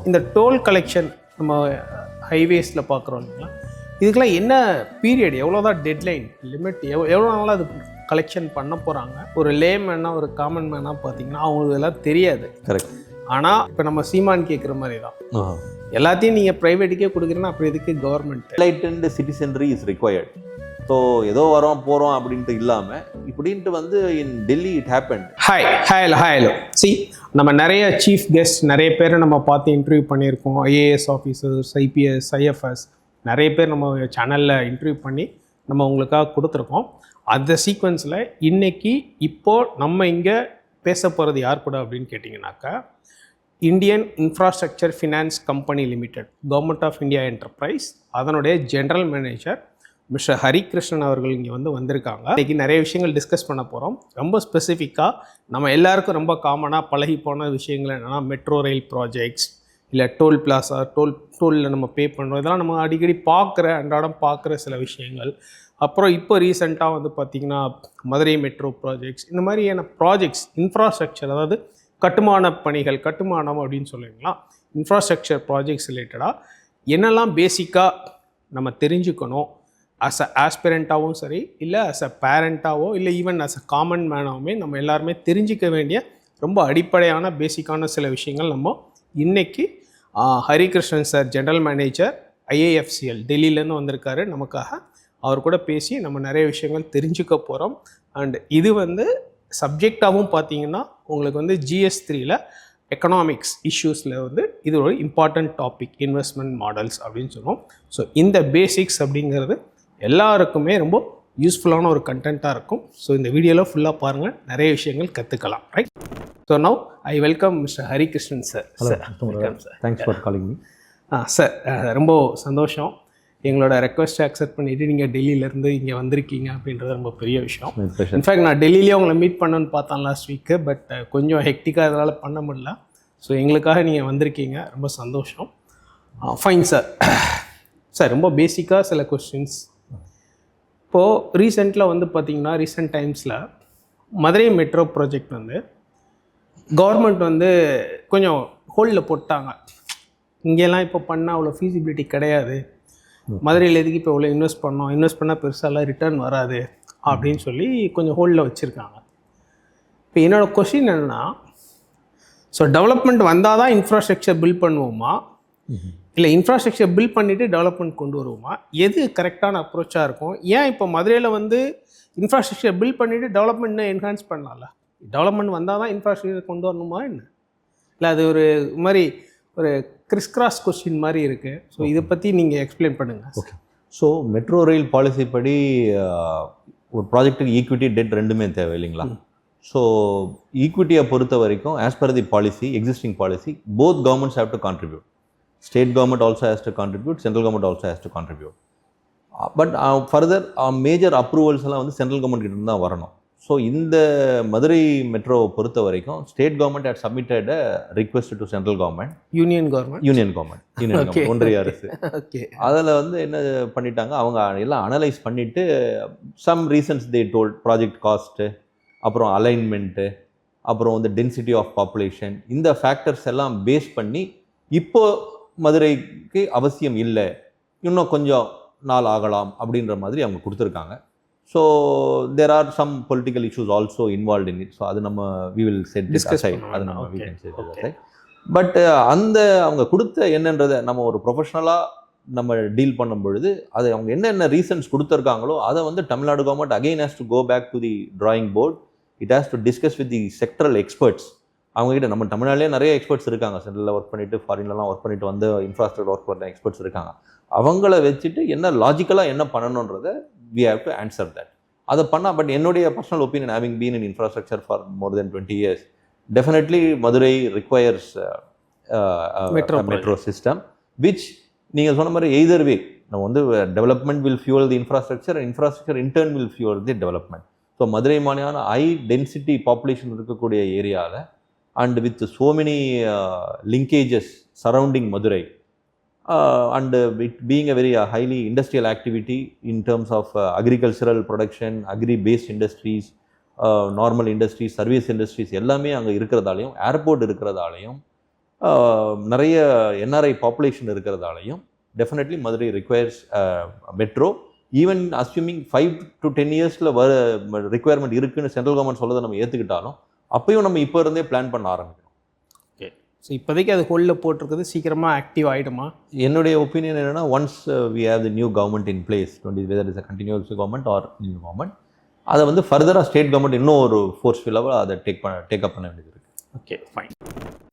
இந்த toll collection நம்ம ஹைவேஸில் பார்க்குறோம் இல்லைங்களா, இதுக்கெல்லாம் என்ன பீரியட், எவ்வளோதான் டெட்லைன் லிமிட், எவ்வளோ நாளாக அது கலெக்ஷன் பண்ண போகிறாங்க? ஒரு லேமேனாக ஒரு காமன் மேனாக பார்த்தீங்கன்னா அவங்களுக்கு இதெல்லாம் தெரியாது. கரெக்ட். ஆனால் இப்போ நம்ம சீமான் கேட்குற மாதிரி தான் எல்லாத்தையும் நீங்கள் ப்ரைவேட்டுக்கே கொடுக்குறீங்கன்னா அப்புறம் இதுக்கு government enlightened citizenry is required. So ஏதோ வரோம் போகிறோம் அப்படின்ட்டு இல்லாமல் இப்படின்ட்டு வந்து in Delhi it happen. Hello சி, நம்ம நிறைய சீஃப் கெஸ்ட் நிறைய பேரை நம்ம பார்த்து இன்டர்வியூ பண்ணியிருக்கோம். ஐஏஎஸ் ஆஃபீஸர்ஸ், ஐபிஎஸ், ஐஎஃப்எஸ் நிறைய பேர் நம்ம சேனலில் இன்டர்வியூ பண்ணி நம்ம உங்களுக்காக கொடுத்துருக்கோம். அந்த சீக்வன்ஸில் இன்னைக்கு இப்போது நம்ம இங்கே பேச போகிறது யார் கூட அப்படின்னு கேட்டிங்கனாக்கா, Indian infrastructure finance company limited, government of India enterprise, அதனுடைய ஜென்ரல் மேனேஜர் மிஸ்டர் ஹரிகிருஷ்ணன் அவர்கள் இங்கே வந்திருக்காங்க. இன்றைக்கி நிறைய விஷயங்கள் டிஸ்கஸ் பண்ண போகிறோம். ரொம்ப ஸ்பெசிஃபிக்காக நம்ம எல்லாருக்கும் ரொம்ப காமனாக பழகி போன விஷயங்கள் என்னென்னா மெட்ரோ ரயில் ப்ராஜெக்ட்ஸ், இல்லை டோல் பிளாஸா, டோலில் நம்ம பே பண்ணுறோம், இதெல்லாம் நம்ம அடிக்கடி அன்றாடம் பார்க்குற சில விஷயங்கள். அப்புறம் இப்போ ரீசெண்டாக பார்த்திங்கன்னா மதுரை மெட்ரோ ப்ராஜெக்ட்ஸ், இந்த மாதிரியான ப்ராஜெக்ட்ஸ், இன்ஃப்ராஸ்ட்ரக்சர், அதாவது கட்டுமான பணிகள், கட்டுமானம் அப்படின்னு சொல்லுவீங்களா, இன்ஃப்ராஸ்ட்ரக்சர் ப்ராஜெக்ட்ஸ் ரிலேட்டடாக என்னெல்லாம் பேசிக்காக நம்ம தெரிஞ்சுக்கணும், அஸ் அ ஆஸ்பிரண்ட்டாகவும் சரி, இல்லை அஸ் அ பேரண்ட்டாவோ, இல்லை ஈவன் அஸ் அ காமன் மேனாகவுமே நம்ம எல்லாருமே தெரிஞ்சிக்க வேண்டிய ரொம்ப அடிப்படையான பேசிக்கான சில விஷயங்கள் நம்ம இன்றைக்கி Harikrishnan sir, general manager IIFCL டெல்லியிலேருந்து வந்திருக்காரு நமக்காக. அவர் கூட பேசி நம்ம நிறைய விஷயங்கள் தெரிஞ்சுக்க போகிறோம். அண்ட் இது சப்ஜெக்டாகவும் பார்த்தீங்கன்னா உங்களுக்கு GS3ல் எக்கனாமிக்ஸ் இஷ்யூஸில் இது ஒரு இம்பார்ட்டண்ட் டாபிக், இன்வெஸ்ட்மெண்ட் மாடல்ஸ் அப்படின்னு சொல்லுவோம். ஸோ இந்த பேசிக்ஸ் அப்படிங்கிறது எல்லாருக்குமே ரொம்ப யூஸ்ஃபுல்லான ஒரு கண்டென்ட்டாக இருக்கும். ஸோ இந்த வீடியோவில் ஃபுல்லாக பாருங்கள், நிறைய விஷயங்கள் கற்றுக்கலாம். Right. So now I welcome mister Harikrishnan sir. Welcome sir. Thanks for calling me. Sir, ரொம்ப சந்தோஷம். எங்களோட ரெக்வஸ்ட்டை அக்செப்ட் பண்ணிவிட்டு நீங்கள் டெல்லியிலேருந்து இங்கே வந்திருக்கீங்க அப்படின்றது ரொம்ப பெரிய விஷயம். இன்ஃபேக்ட் நான் டெல்லியிலே உங்களை மீட் பண்ணணுன்னு பார்த்தேன் லாஸ்ட் வீக்கு, பட் கொஞ்சம் ஹெக்டிக்காக இதனால் பண்ண முடியல. ஸோ எங்களுக்காக நீங்கள் வந்திருக்கீங்க, ரொம்ப சந்தோஷம். Fine sir. சார், ரொம்ப பேசிக்காக சில கொஸ்டின்ஸ். இப்போது ரீசெண்டில் பார்த்தீங்கன்னா ரீசெண்ட் டைம்ஸில் மதுரை மெட்ரோ ப்ராஜெக்ட் கவர்மெண்ட் கொஞ்சம் ஹோல்டில் போட்டாங்க. இங்கெல்லாம் இப்போ பண்ணால் அவ்வளோ ஃபீஸிபிலிட்டி கிடையாது, மதுரையில் எதுக்கு இப்போ இவ்வளோ இன்வெஸ்ட் பண்ணால் பெருசாலாம் ரிட்டர்ன் வராது அப்படின்னு சொல்லி கொஞ்சம் ஹோல்டில் வச்சுருக்காங்க. இப்போ என்னோடய கொஸ்டின் என்னென்னா, ஸோ டெவலப்மெண்ட் வந்தால் தான் இன்ஃப்ராஸ்ட்ரக்சர் பில்ட் பண்ணுவோமா, இல்லை இன்ஃப்ராஸ்ட்ரக்சர் பில்ட் பண்ணிவிட்டு டெவலப்மெண்ட் கொண்டு வருவோமா? எது கரெக்டான அப்ரோச்சாக இருக்கும்? ஏன் இப்போ மதுரையில் இன்ஃப்ராஸ்ட்ரக்சர் பில்ட் பண்ணிவிட்டு டெவலப்மெண்ட்டை என்ஹான்ஸ் பண்ணலாம்ல? டெவலப்மெண்ட் வந்தால் தான் இன்ஃப்ராஸ்ட்ரக்சர் கொண்டு வரணுமா என்ன? இல்லை அது ஒரு மாதிரி ஒரு கிறிஸ்கிராஸ் கொஸ்டின் மாதிரி இருக்குது. ஸோ இதை பற்றி நீங்கள் எக்ஸ்பிளைன் பண்ணுங்கள். Okay. So metro rail policy படி ஒரு ப்ராஜெக்ட்டுக்கு ஈக்விட்டி, டெட் ரெண்டுமே தேவை இல்லைங்களா? ஸோ ஈக்விட்டியை பொறுத்த வரைக்கும் as per the policy, existing policy, both governments have to contribute. State government also has to contribute, central government also has to contribute. But further major approvals எல்லாம் central government கிட்ட தான் வரணும். So இந்த Madurai metro பொறுத்த வரைக்கும் state government had submitted a request to central government. Union government ஒன்றிய அரசு. அதில் என்ன பண்ணிட்டாங்க, அவங்க எல்லாம் அனலைஸ் பண்ணிவிட்டு some reasons they told, project cost, அப்புறம் அலைன்மெண்ட்டு, அப்புறம் டென்சிட்டி ஆஃப் பாப்புலேஷன், இந்த ஃபேக்டர்ஸ் எல்லாம் பேஸ் பண்ணி இப்போது மதுரைக்கு அவசியம் இல்லை, இன்னும் கொஞ்சம் நாள் ஆகலாம் அப்படின்ற மாதிரி அவங்க கொடுத்துருக்காங்க. So there are some political issues also involve in it. So அது நம்ம வி வில் செட் டிஸ்கஸ், அது நம்ம we can set aside. But அந்த அவங்க கொடுத்த என்னன்றதை நம்ம ஒரு ப்ரொஃபஷனலாக நம்ம டீல் பண்ணும் பொழுது அது அவங்க என்னென்ன ரீசன்ஸ் கொடுத்துருக்காங்களோ அதை Tamil Nadu government again has to go back to the drawing board. It has to discuss with the sectoral experts. அவங்ககிட்ட நம்ம தமிழ்நாட்டிலே நிறைய எக்ஸ்பர்ட்ஸ் இருக்காங்க, சென்ட்ரலில் ஒர்க் பண்ணிவிட்டு ஃபாரின்லலாம் ஒர்க் பண்ணிட்டு வந்து இன்ஃப்ராஸ்ட்ரக்சர் ஒர்க் பண்ணுற எக்ஸ்பர்ட்ஸ் இருக்காங்க. அவங்கள வச்சுட்டு என்ன லாஜிக்கலாக என்ன பண்ணணுன்றதை we have to answer that. அதை பண்ணால், பட் என்னுடைய personal opinion, having been in infrastructure for more than 20 years, definitely Madurai requires metro system, which நீங்கள் சொன்ன மாதிரி எய்தர் வே நம்ம development will fuel the infrastructure in turn will fuel the development. So Madurai மாதிரியான high density population இருக்கக்கூடிய ஏரியாவில் and with so many linkages surrounding Madurai, and it being a very highly industrial activity in terms of agricultural production, agri-based industries, normal industries, service industries எல்லாமே அங்கே இருக்கிறதாலையும், airport இருக்கிறதாலையும், நிறைய NRI population இருக்கிறதாலையும் definitely Madurai requires metro. Even assuming 5 to 10 இயர்ஸில் requirement இருக்குன்னு central government சொல்லதை நம்ம ஏற்றுக்கிட்டாலும் அப்பயும் நம்ம இப்போ இருந்தே பிளான் பண்ண ஆரம்பிக்கணும். ஓகே, ஸோ இப்போதைக்கு அது ஹோல்டில் போட்டிருக்குது, சீக்கிரமாக ஆக்டிவ் ஆகிடுமா? என்னுடைய ஒப்பீனியன் என்னென்னா, once we have the new government in place, whether is a continuous government or new government, அதை வந்து ஃபர்தராக ஸ்டேட் கவர்மெண்ட் இன்னும் ஒரு ஃபோர்ஸ்ஃபுல்லாக அதை டேக்அப் பண்ண வேண்டியது இருக்குது. Okay, fine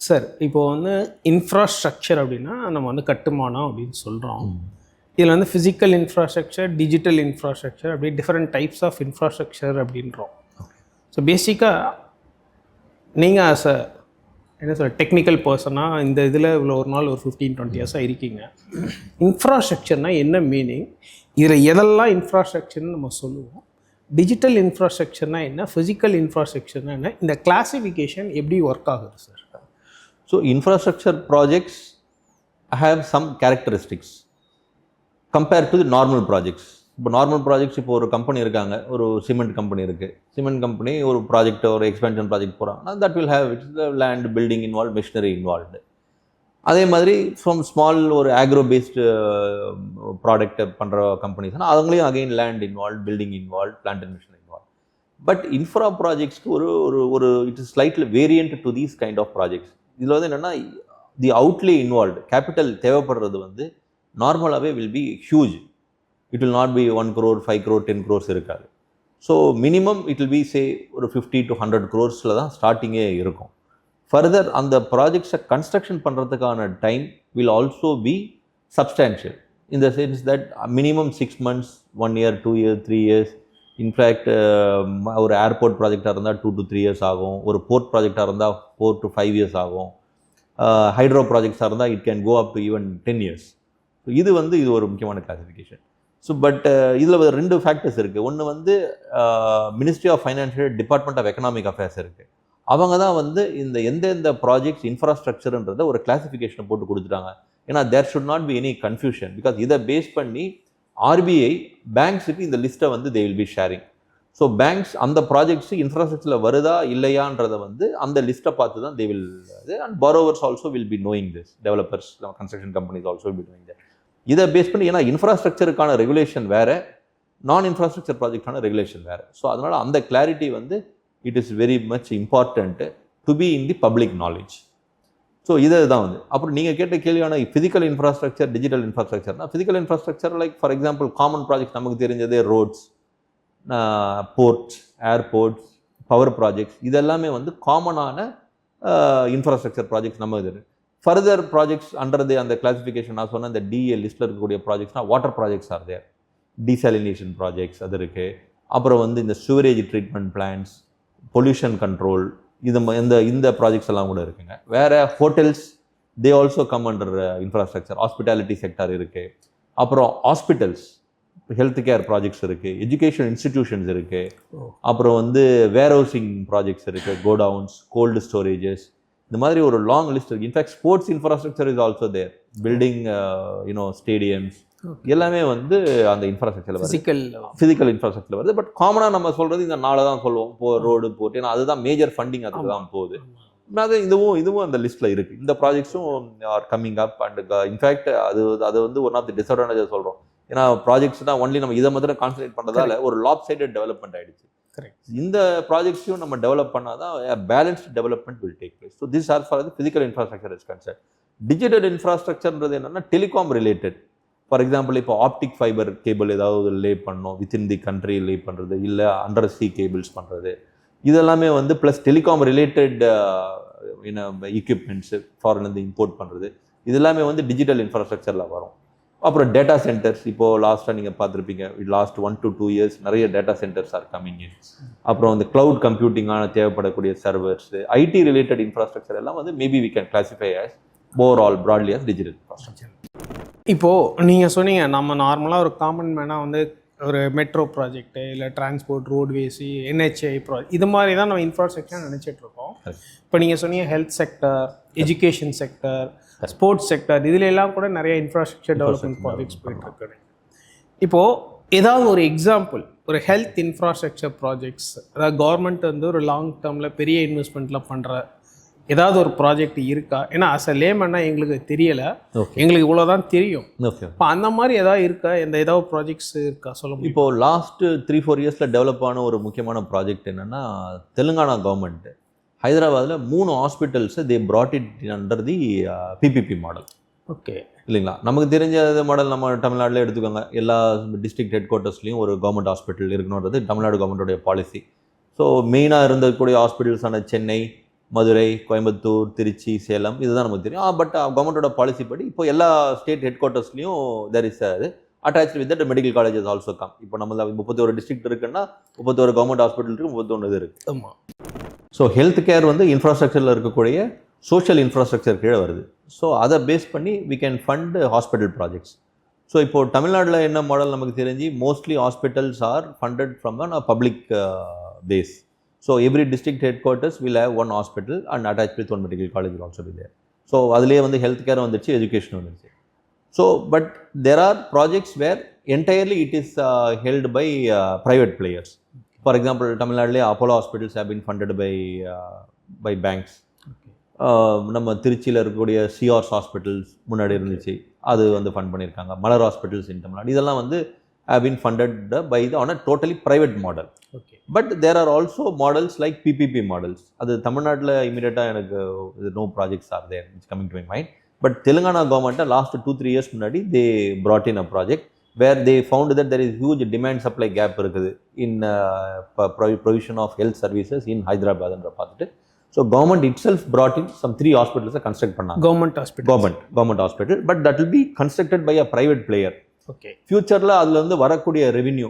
sir. இப்போ வந்து இன்ஃப்ராஸ்ட்ரக்சர் அப்படின்னா நம்ம வந்து கட்டுமானம் அப்படின்னு சொல்கிறோம். இதில் வந்து ஃபிசிக்கல் இன்ஃப்ராஸ்ட்ரக்சர், டிஜிட்டல் இன்ஃப்ராஸ்ட்ரக்சர், அப்படி டிஃப்ரெண்ட் டைப்ஸ் ஆஃப் இன்ஃப்ராஸ்ட்ரக்சர் அப்படின்றோம். ஸோ பேசிக்காக நீங்கள் ஆஸ் அ என்ன சொல்ல டெக்னிக்கல் பர்சனாக இந்த இதில் இவ்வளோ ஒரு நாள் ஒரு 15-20 இயர்ஸாக இருக்கீங்க. இன்ஃப்ராஸ்ட்ரக்சர்னால் என்ன மீனிங், இதில் எதெல்லாம் இன்ஃப்ராஸ்ட்ரக்சர்னு நம்ம சொல்லுவோம், டிஜிட்டல் இன்ஃப்ராஸ்ட்ரக்சர்னால் என்ன, ஃபிசிக்கல் இன்ஃப்ராஸ்ட்ரக்சர்னால் என்ன, இந்த கிளாசிஃபிகேஷன் எப்படி ஒர்க் ஆகுது சார்? So infrastructure projects have some characteristics compared to the normal projects. இப்போ நார்மல் ப்ராஜெக்ட்ஸ், இப்போ ஒரு கம்பெனி இருக்காங்க, ஒரு சிமெண்ட் கம்பெனி இருக்குது. சிமெண்ட் கம்பெனி ஒரு ப்ராஜெக்ட், ஒரு எக்ஸ்பென்ஷன் ப்ராஜெக்ட் போகிறாங்கன்னா that will have its land, building involve, machinery involved. அதே மாதிரி ஃப்ரம் ஸ்மால் ஒரு ஆக்ரோ பேஸ்டு ப்ராடக்ட் பண்ணுற கம்பெனிஸ்னால் அவங்களையும் again land involve, building involve, plant and machinery involve. But infra ப்ராஜெக்ட்ஸ்க்கு ஒரு ஒரு ஒரு it is slightly variant to these kind of projects. இதில் வந்து என்னென்னா, தி அவுட்லே இன்வால்வ்டு கேபிட்டல் தேவைப்படுறது வந்து நார்மலாகவே will be huge. It will not be 1 crore, 5 crore, 10 crores இருக்காது. So minimum it will be say ஒரு 50 to 100 crores தான் ஸ்டார்டிங்கே இருக்கும். ஃபர்தர் அந்த ப்ராஜெக்ட்ஸை கன்ஸ்ட்ரக்ஷன் பண்ணுறதுக்கான time will also B substantial in the sense that minimum 6 months, 1 year, 2 years, 3 years. In fact ஒரு airport ப்ராஜெக்டாக இருந்தால் 2 to 3 years ஆகும். ஒரு போர்ட் ப்ராஜெக்டாக இருந்தால் 4 to 5 years ஆகும். ஹைட்ரோ ப்ராஜெக்ட்ஸாக இருந்தால் it can go up to even 10 years. So இது ஒரு முக்கியமான கிளாசிஃபிகேஷன். ஸோ பட் இதில் 2 ஃபேக்டர்ஸ் இருக்குது. ஒன்று வந்து ministry of financial, department of economic affairs இருக்குது. அவங்க தான் வந்து இந்த எந்தெந்த ப்ராஜெக்ட்ஸ் இன்ஃப்ராஸ்ட்ரக்சர்ன்றதை ஒரு கிளாசிஃபிகேஷனை போட்டு கொடுத்துட்டாங்க. ஏன்னா there should not be any confusion, because இதை பேஸ் பண்ணி ஆர்பிஐ பேங்க்ஸுக்கு இந்த லிஸ்ட்டை வந்து they will be sharing. So banks அந்த ப்ராஜெக்ட்ஸ் இன்ஃப்ராஸ்ட்ரக்சரில் வருதா இல்லையான்றதை வந்து அந்த லிஸ்ட்டை பார்த்து தான் they will and borrowers also will be knowing this, developers, construction companies also will be knowing that. இதை பேஸ் பண்ணி, ஏன்னா இன்ஃப்ராஸ்ட்ரக்சருக்கான ரெகுலேஷன் வேறு, நான் இன்ஃப்ராஸ்ட்ரக்சர் ப்ராஜெக்டான ரெகுலேஷன் வேறு. ஸோ அதனால் அந்த கிளாரிட்டி வந்து it is very much important to be in the public knowledge. So இதுதான் வந்து அப்புறம் நீங்கள் கேட்ட கேள்வியான ஃபிசிக்கல் இன்ஃப்ராஸ்ட்ரக்சர், டிஜிட்டல் இன்ஃப்ராஸ்ட்ரக்சர்னா, physical infrastructure like for example common project நமக்கு தெரிஞ்சதே roads, ports, airports, power projects, இதெல்லாமே வந்து காமனான இன்ஃப்ராஸ்ட்ரக்சர் ப்ராஜெக்ட்ஸ் நம்ம இது. ஃபர்தர் ப்ராஜெக்ட்ஸ் அண்டர் அந்த கிளாசிஃபிகேஷன் நான் சொன்ன இந்த டிஏ லிஸ்ட்டில் இருக்கக்கூடிய ப்ராஜெக்ட்ஸ்னால் water projects are there, desalination projects அது இருக்குது. அப்புறம் வந்து இந்த sewerage treatment plans, pollution control, இந்த ப்ராஜெக்ட்ஸ் எல்லாம் கூட இருக்குங்க. வேறு hotels, they also come under infrastructure. Hospitality sector இருக்குது. அப்புறம் ஹாஸ்பிட்டல்ஸ், ஹெல்த் கேர் ப்ராஜெக்ட்ஸ் இருக்குது. எஜுகேஷன் இன்ஸ்டிடியூஷன்ஸ் இருக்குது. அப்புறம் வந்து வேர்ஹவுசிங் ப்ராஜெக்ட்ஸ் இருக்குது, கோடவுன்ஸ், கோல்டு ஸ்டோரேஜஸ், இந்த மாதிரி ஒரு லாங் லிஸ்ட் இருக்குது. In fact sports infrastructure is also there, building stadiums, எல்லாமே வந்து அந்த இன்ஃப்ராஸ்ட்ரக்சரில் வருது, ஃபிசிக்கல் இன்ஃப்ராஸ்ட்ரக்சர் வருது. பட் காமனாக நம்ம சொல்கிறது இந்த 4 தான் சொல்லுவோம், ரோடு, போர்ட், ஏன்னா அதுதான் மேஜர் ஃபண்டிங் அதுக்கு தான் போகுது. அது இதுவும் அந்த லிஸ்ட்டில் இருக்குது. இந்த ப்ராஜெக்ட்ஸும் are coming up. And in fact அது வந்து ஒன் ஆஃப் தி டிஸ்அட்வான்டேஜ் சொல்கிறோம். ஏன்னா ப்ராஜெக்ட்ஸ்னா ஒன்லி நம்ம இதை மட்டும் கான்சன்ட்ரேட் பண்ணுறதால ஒரு லாப் சைடட் டெவலப்மெண்ட் ஆகிடுச்சு. இந்த ப்ராஜெக்ட்ஸையும் நம்ம டெவலப் பண்ணாதான் balanced development will take place. So this are for the physical infrastructure is concern. Digital இன்ஃப்ராஸ்ட்ரக்சர்ன்றது என்னன்னா டெலிகாம் ரிலேட்டட். ஃபார் எக்ஸாம்பிள் இப்போ ஆப்டிக் ஃபைபர் கேபிள் ஏதாவது லே பண்ணோம், வித்தின் தி கண்ட்ரி லே பண்ணுறது, இல்லை அண்டர் சி கேபிள்ஸ் பண்ணுறது, இதெல்லாமே வந்து ப்ளஸ் டெலிகாம் ரிலேட்டட் எக்யூப்மெண்ட்ஸு ஃபாரின்லேருந்து இம்போர்ட் பண்ணுறது, இது எல்லாமே வந்து டிஜிட்டல் இன்ஃப்ராஸ்ட்ரக்சரில் வரும். அப்புறம் டேட்டா சென்டர்ஸ், இப்போது லாஸ்ட்டாக நீங்கள் பார்த்துருப்பீங்க, லாஸ்ட் 1 to 2 years நிறைய data centres are coming in. அப்புறம் இந்த க்ளவுட் கம்ப்யூட்டிங்கான தேவைப்படக்கூடிய சர்வர்ஸ், ஐடி ரிலேட்டட் இன்ஃப்ராஸ்ட்ரக்சர் எல்லாம் வந்து maybe we can classify as overall broadly as digital infrastructure. இப்போது நீங்கள் சொன்னீங்க நம்ம நார்மலாக ஒரு காமன் மேனாக வந்து ஒரு மெட்ரோ ப்ராஜெக்ட்டு, இல்லை டிரான்ஸ்போர்ட், ரோட்வேஸு, NHI ப்ராஜெக்ட், இது மாதிரி தான் நம்ம இன்ஃப்ராஸ்ட்ரக்சர் நினச்சிட்ருக்கோம். இப்போ நீங்கள் சொன்னீங்க health sector, education sector, sports sector, இதில் எல்லாம் கூட நிறைய இன்ஃப்ராஸ்ட்ரக்சர் டெவலப்மெண்ட் ப்ராஜெக்ட்ஸ் போயிட்டுருக்கு. இப்போது ஏதாவது ஒரு எக்ஸாம்பிள், ஒரு ஹெல்த் இன்ஃப்ராஸ்ட்ரக்சர் ப்ராஜெக்ட்ஸ், அதாவது கவர்மெண்ட் வந்து ஒரு லாங் டேர்மில் பெரிய இன்வெஸ்ட்மெண்ட்டில் பண்ணுற ஏதாவது ஒரு ப்ராஜெக்ட் இருக்கா? ஏன்னா அஸ் அ லேமன்னா எங்களுக்கு தெரியலை, ஓகே எங்களுக்கு இவ்வளோதான் தெரியும். ஓகே. இப்போ அந்த மாதிரி ஏதாவது இருக்கா? ஏதாவது ப்ராஜெக்ட்ஸ் இருக்கா சொல்ல முடியும்? இப்போ லாஸ்ட் 3-4 இயர்ஸில் டெவலப் ஆன ஒரு முக்கியமான ப்ராஜெக்ட் என்னன்னா, தெலுங்கானா கவர்மெண்ட் ஹைதராபாத்தில் 3 ஹாஸ்பிட்டல்ஸை தே brought it under the PPP model. Okay. இல்லைங்களா? நமக்கு தெரிஞ்ச மாடல் நம்ம தமிழ்நாட்டில் எடுத்துக்கோங்க. எல்லா டிஸ்ட்ரிக்ட் ஹெட் குவார்ட்டர்ஸ்லையும் ஒரு கவர்மெண்ட் ஹாஸ்பிட்டல் இருக்கணுன்றது தமிழ்நாடு கவர்மெண்ட்டோடைய பாலிசி. ஸோ மெயினாக இருந்தக்கூடிய ஹாஸ்பிட்டல்ஸான சென்னை, மதுரை, கோயம்புத்தூர், திருச்சி, சேலம் இதுதான் நமக்கு தெரியும். பட் கவர்மெண்ட்டோட பாலிசி படி இப்போ எல்லா ஸ்டேட் ஹெட் குவார்ட்டர்ஸ்லையும் there is attach with that medical colleges also come. இப்போ நம்ம 31 டிஸ்ட்ரிக்ட் இருக்குன்னா 31 கவர்மெண்ட் ஹாஸ்பிட்டல் இருக்குது, 31 இது இருக்குது. ஆமாம். ஸோ ஹெல்த் கேர் வந்து இன்ஃப்ராஸ்ட்ரக்சரில் இருக்கக்கூடிய சோஷியல் இன்ஃப்ராஸ்ட்ரக்சர் கீழே வருது. ஸோ அதை பேஸ் பண்ணி we can fund hospital projects. So இப்போது தமிழ்நாட்டில் என்ன மாடல் நமக்கு தெரிஞ்சு mostly hospitals are funded from a public base. So every district head quarters will have one hospital and attach with one medical college also be there. So அதுலேயே வந்து health care வந்துச்சு, education வந்துச்சு. So but there are projects where entirely it is held by private players. For example தமிழ்நாட்டிலே Apollo hospitals have bin funded by banks. நம்ம திருச்சியில் இருக்கக்கூடிய சிஆர்ஸ் hospitals முன்னாடி இருந்துச்சு, அது வந்து ஃபண்ட் பண்ணியிருக்காங்க. மலர் ஹாஸ்பிட்டல்ஸ் இன் தமிழ்நாடு இதெல்லாம் வந்து have been funded by the on a totally private model. Okay. But there are also models like PPP models. அது தமிழ்நாட்டில் இமீடியட்டாக எனக்கு no projects are there which coming to my mind. But Telangana government last 2-3 years முன்னாடி they brought in a project where they found that there is huge demand supply gap இருக்குது in provision of health services in Hyderabad என்ற பார்த்துட்டு. So government itself brought in some 3 hospitals construct பண்ணாங்க. Government hospital, but that will be constructed by a private player. Okay. ஃபியூச்சரில் அதில் வந்து வரக்கூடிய revenue,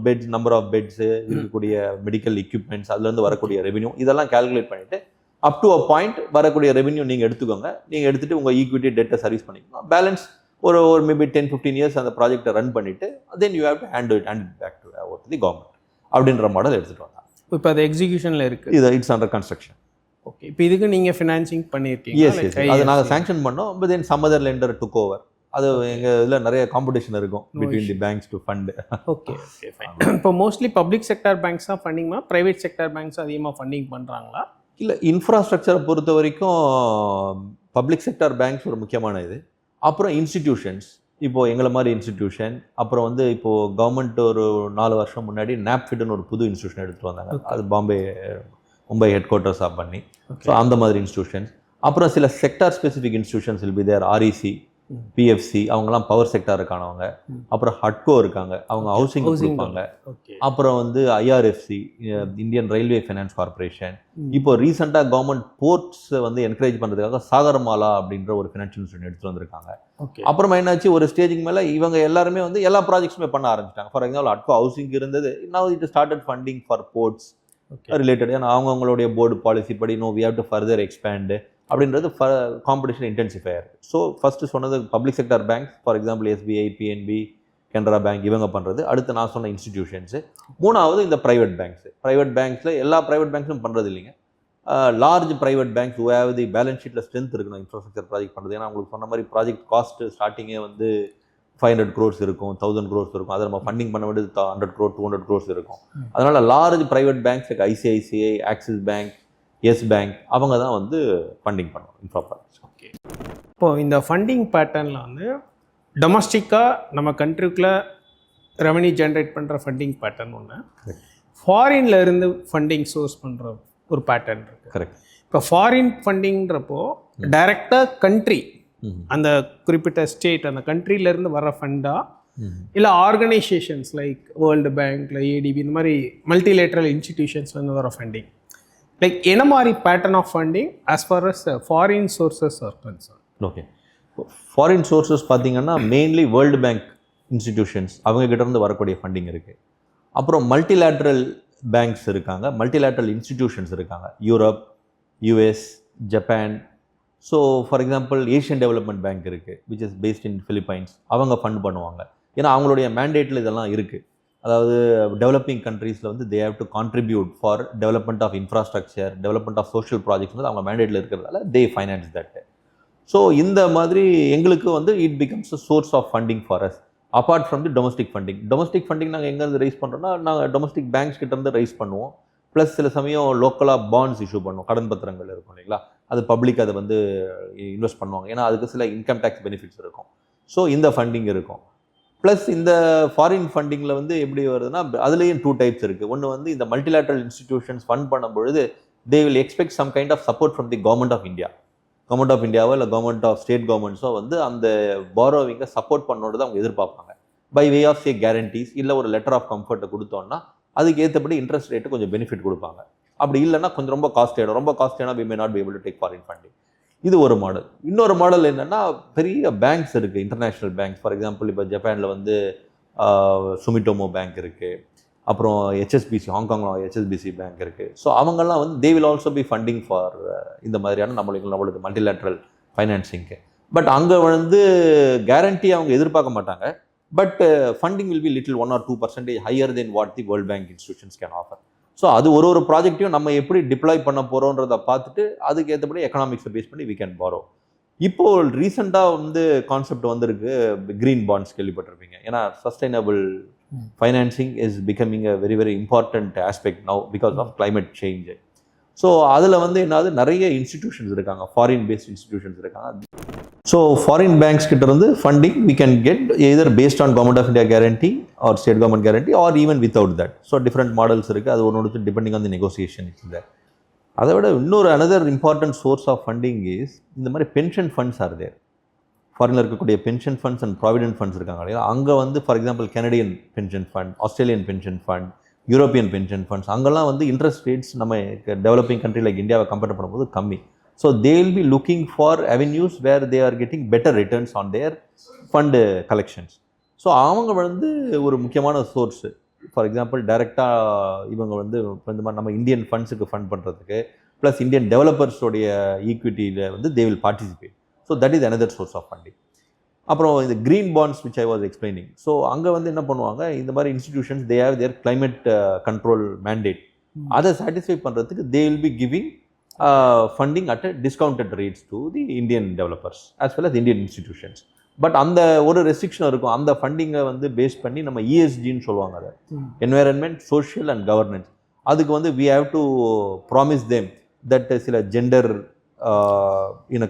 beds, number of beds, இருக்கக்கூடிய medical equipments, அதுலேருந்து வரக்கூடிய ரெவென்யூ இதெல்லாம் கால்குலேட் பண்ணிவிட்டு அப் டு அ பாயிண்ட் வரக்கூடிய ரெவென்யூ நீங்கள் எடுத்துக்கோங்க. நீங்கள் எடுத்துகிட்டு உங்கள் ஈக்விட்டி டெட்டை சர்வீஸ் பண்ணிக்கணும். பேலன்ஸ் ஒரு மேபி 10-15 இயர்ஸ் அந்த ப்ராஜெக்டை ரன் பண்ணிவிட்டு then you have to hand it back to the government அப்படின்ற மாடல் எடுத்துகிட்டு வந்தாங்க. இப்போ அது எக்ஸிக்யூஷனில் இருக்குது, இது இட்ஸ் அண்டர் கன்ஸ்ட்ரக்ஷன். ஓகே. இப்போ இதுக்கு நீங்கள் ஃபினான்சிங் பண்ணியிருக்கீங்க? எஸ், அது நாங்கள் சேங்ஷன் பண்ணோம். But then some other lender took over. அது எங்கள் இதில் நிறைய காம்படிஷன் இருக்கும் between the banks to fund. Okay okay fine. இப்போ மோஸ்ட்லி பப்ளிக் செக்டர் பேங்க்ஸ் தான் ஃபண்டிங் பண்ணா, ப்ரைவேட் செக்டர் பேங்க்ஸ் அதிகமாக ஃபண்டிங் பண்ணுறாங்களா? இல்லை, இன்ஃப்ராஸ்ட்ரக்சரை பொறுத்த வரைக்கும் பப்ளிக் செக்டர் பேங்க்ஸ் ஒரு முக்கியமான இது. அப்புறம் இன்ஸ்டிடியூஷன்ஸ், இப்போது எங்களை மாதிரி இன்ஸ்டிடியூஷன், அப்புறம் வந்து இப்போது கவர்மெண்ட் ஒரு 4 வருஷம் முன்னாடி நாப்ஃபிட்னு ஒரு புது இன்ஸ்டியூஷன் எடுத்துகிட்டு வந்தாங்க. அது மும்பை ஹெட் குவார்ட்டர்ஸாக பண்ணி. ஸோ அந்த மாதிரி இன்ஸ்டியூஷன்ஸ். அப்புறம் சில sector specific institutions will be there. REC, PFC அவங்கெல்லாம் பவர் செக்டார் இருக்கானவங்க. அப்புறம் HUDCO இருக்காங்க, அவங்க ஹவுசிங் கொடுப்பாங்க. அப்புறம் வந்து IRFC, Indian railway finance corporation. இப்போ ரீசெண்டாக கவர்மெண்ட் போர்ட்ஸ் வந்து என்கரேஜ் பண்ணுறதுக்காக சாகர்மாலா அப்படின்ற ஒரு ஃபினான்ஷியல் இன்ஸ்டியூஷன் எடுத்துகிட்டு வந்திருக்காங்க. அப்புறமா என்னாச்சு, ஒரு ஸ்டேஜுக்கு மேலே இவங்க எல்லாருமே வந்து எல்லா ப்ராஜெக்ட்ஸுமே பண்ண ஆரம்பிச்சிட்டாங்க. ஃபார் எக்ஸாம்பிள் HUDCO ஹவுசிங் இருந்தது, now it started funding for ports related. ஏன்னா அவங்களுடைய போர்டு பாலிசி படி we have to further expand அப்படின்றது காம்படிஷன் இன்டென்சிஃபை ஆயிருக்கு. ஸோ ஃபஸ்ட்டு சொன்னது public sector banks, for example SBI, PNB, Canara bank இவங்க பண்ணுறது. அடுத்து நான் சொன்ன இன்ஸ்டிடியூஷன்ஸு. மூணாவது இந்த ப்ரைவேட் பேங்க்ஸு. ப்ரைவேட் பேங்க்ஸில் எல்லா ப்ரைவேட் பேங்க்ஸும் பண்ணுறது இல்லைங்க. Large private banks have the balance ஷீட்டில் ஸ்ட்ரென்த் இருக்கணும் இன்ஃப்ராஸ்ட்ரக்சர் ப்ராஜெக்ட் பண்ணுறது. ஏன்னா உங்களுக்கு சொன்ன மாதிரி ப்ராஜெக்ட் காஸ்ட் ஸ்டார்டிங்கே வந்து 500 crores இருக்கும், 1000 crores இருக்கும். அதை நம்ம ஃபண்டிங் பண்ண வேண்டியது 100 crore 200 crores இருக்கும். அதனால் large private banks like ICICI, Axis bank, Yes bank அவங்க தான் வந்து ஃபண்டிங் பண்ணுவோம் இன்ஃப்ரா ப்ராஜெக்ட்ஸ். ஓகே. இப்போது இந்த ஃபண்டிங் பேட்டர்னில் வந்து டொமஸ்டிக்காக நம்ம கண்ட்ரிக்குள்ளே ரெவன்யூ ஜென்ரேட் பண்ணுற ஃபண்டிங் பேட்டர்ன் ஒன்று, ஃபாரின்ல இருந்து ஃபண்டிங் சோர்ஸ் பண்ணுற ஒரு பேட்டர்ன் இருக்குது. கரெக்ட். இப்போ ஃபாரின் ஃபண்டிங்கிறப்போ டைரெக்டாக கண்ட்ரி, அந்த குறிப்பிட்ட ஸ்டேட் அந்த கண்ட்ரிலேருந்து வர ஃபண்டா, இல்லை ஆர்கனைசேஷன்ஸ் லைக் வேர்ல்டு பேங்க், இல்லை ADB இந்த மாதிரி மல்டிலேட்ரல் இன்ஸ்டிடியூஷன்ஸ்லேருந்து வர ஃபண்டிங், லைக் என்ன மாதிரி pattern of funding as far as foreign sources are concern? Okay. Foreign sources பார்த்தீங்கன்னா மெயின்லி வேர்ல்டு பேங்க் இன்ஸ்டிடியூஷன்ஸ் அவங்க கிட்டேருந்து வரக்கூடிய ஃபண்டிங் இருக்குது. அப்புறம் மல்டிலேட்ரல் பேங்க்ஸ் இருக்காங்க, மல்டிலேட்ரல் இன்ஸ்டிடியூஷன்ஸ் இருக்காங்க, Europe, US, Japan. So for example Asian development bank இருக்குது which is based in Philippines. அவங்க ஃபண்ட் பண்ணுவாங்க. ஏன்னா அவங்களுடைய மேண்டேட்டில் இதெல்லாம் இருக்குது. அதாவது டெவலப்பிங் கண்ட்ரீஸில் வந்து they have to contribute for development of infrastructure, development of social projects வந்து அவங்க மேண்டேட்டில் இருக்கிறதால தே ஃபைனான்ஸ் தட். ஸோ இந்த மாதிரி எங்களுக்கு வந்து it becomes a source of funding for us apart from the domestic funding. Domestic funding நாங்கள் எங்கேருந்து ரைஸ் பண்ணுறோம்னா நாங்கள் டொமஸ்டிக் பேங்க்ஸ் கிட்டேருந்து ரைஸ் பண்ணுவோம். ப்ளஸ் சில சமயம் லோக்கலாக பாண்ட்ஸ் இஷ்யூ பண்ணும், கடன் பத்திரங்கள் இருக்கும் இல்லைங்களா, அது பப்ளிக் அதை வந்து இன்வெஸ்ட் பண்ணுவாங்க, ஏன்னா அதுக்கு சில இன்கம் டேக்ஸ் பெனிஃபிட்ஸ் இருக்கும். ஸோ இந்த ஃபண்டிங் இருக்கும். ப்ளஸ் இந்த ஃபாரின் ஃபண்டிங்கில் வந்து எப்படி வருதுன்னா, அதுலேயும் 2 டைப்ஸ் இருக்குது. ஒன்று வந்து இந்த மல்டிலேட்ரல் இன்ஸ்டிடியூஷன்ஸ் ஃபண்ட் பண்ணும்பொழுது they will expect some kind of support from the government of India. Government of இந்தியாவோ இல்லை கவர்மெண்ட் ஆஃப் ஸ்டேட் கவர்மெண்ட்ஸோ வந்து அந்த பாரோவிங்கை சப்போர்ட் பண்ணோடு அவங்க எதிர்பார்ப்பாங்க. By way of say guarantees இல்லை ஒரு லெட்டர் ஆஃப் கம்ஃபர்ட்டை கொடுத்தோன்னா அதுக்கு ஏற்றபடி இன்ட்ரெஸ்ட் ரேட்டு கொஞ்சம் பெனிஃபிட் கொடுப்பாங்க. அப்படி இல்லைன்னா கொஞ்சம் ரொம்ப காஸ்ட் ஆகிடும். ரொம்ப காஸ்ட் ஆனால் we may not be able to take foreign funding. இது ஒரு மாடல். இன்னொரு மாடல் என்னென்னா, பெரிய பேங்க்ஸ் இருக்குது, இன்டர்நேஷ்னல் பேங்க்ஸ். ஃபார் எக்ஸாம்பிள் இப்போ ஜப்பானில் வந்து சுமிட்டோமோ பேங்க் இருக்குது, அப்புறம் HSBC, ஹாங்காங்கில் HSBC பேங்க் இருக்குது. ஸோ அவங்கெல்லாம் வந்து they will also be funding for இந்த மாதிரியான நம்மளுக்கு மல்டிலேட்ரல் ஃபைனான்சிங்க்கு. பட் அங்கே வந்து கேரண்டி அவங்க எதிர்பார்க்க மாட்டாங்க. But funding will be little 1 or 2% higher then what the world bank institutions can offer. So அது ஒரு ப்ராஜெக்டையும் நம்ம எப்படி டிப்ளாய் பண்ண போகிறோன்றதை பார்த்துட்டு அதுக்கு ஏற்றபடி எக்கனாமிக்ஸை பேஸ் பண்ணி வி கேன் பாரோ. இப்போது ரீசெண்டாக வந்து கான்செப்ட் வந்திருக்கு, க்ரீன் பாண்ட்ஸ் கேள்விப்பட்டிருப்பீங்க. ஏன்னா sustainable financing is becoming a very very important aspect now because of climate change. So அதில் வந்து என்னது, நிறைய இன்ஸ்டிடியூஷன்ஸ் இருக்காங்க, ஃபாரின் பேஸ்ட் இன்ஸ்டிடியூஷன்ஸ் இருக்காங்க. ஸோ ஃபாரின் பேங்க்ஸ் கிட்ட இருந்து funding we can get either based on government of India guarantee or state government guarantee or even without that. So different models இருக்குது, அது ஒன்று டிபெண்டிங் ஆன் தி நெகோசியேஷன் இருக்குது. அதை விட இன்னொரு another important source of funding is இந்த மாதிரி pension funds are there. ஃபாரினில் இருக்கக்கூடிய pension funds and provident funds இருக்காங்க இல்லையா, அங்கே வந்து for example Canadian pension fund, Australian pension fund, European pension funds, அங்கெல்லாம் வந்து இன்ட்ரெஸ்ட் ரேட்ஸ் நம்ம டெவலப்பிங் கண்ட்ரி லைக் இந்தியாவை கம்பேர் பண்ணும்போது கம்மி. So they will be looking for avenues where they are getting better returns on their fund collections. So அவங்க வந்து ஒரு முக்கியமான சோர்ஸு. ஃபார் எக்ஸாம்பிள் டைரெக்டாக இவங்க வந்து இந்த மாதிரி நம்ம இந்தியன் ஃபண்ட்ஸுக்கு ஃபண்ட் பண்ணுறதுக்கு ப்ளஸ் இந்தியன் டெவலப்பர்ஸோடைய ஈக்விட்டியில் வந்து they will participate. So that is another source of funding. அப்புறம் இந்த green bonds which I was explaining. So அங்கே வந்து என்ன பண்ணுவாங்க, இந்த மாதிரி institutions they have their climate control mandate. அதை சாட்டிஸ்ஃபை பண்ணுறதுக்கு they will be giving funding at a discounted rates to the Indian developers as well as Indian institutions. But அந்த ஒரு ரெஸ்ட்ரிக்ஷன் இருக்கும், அந்த ஃபண்டிங்கை வந்து பேஸ் பண்ணி நம்ம ESGன்னு சொல்லுவாங்க, அதை என்வைரன்மெண்ட், சோஷியல் அண்ட் கவர்னன்ஸ். அதுக்கு வந்து we have to promise them that சில gender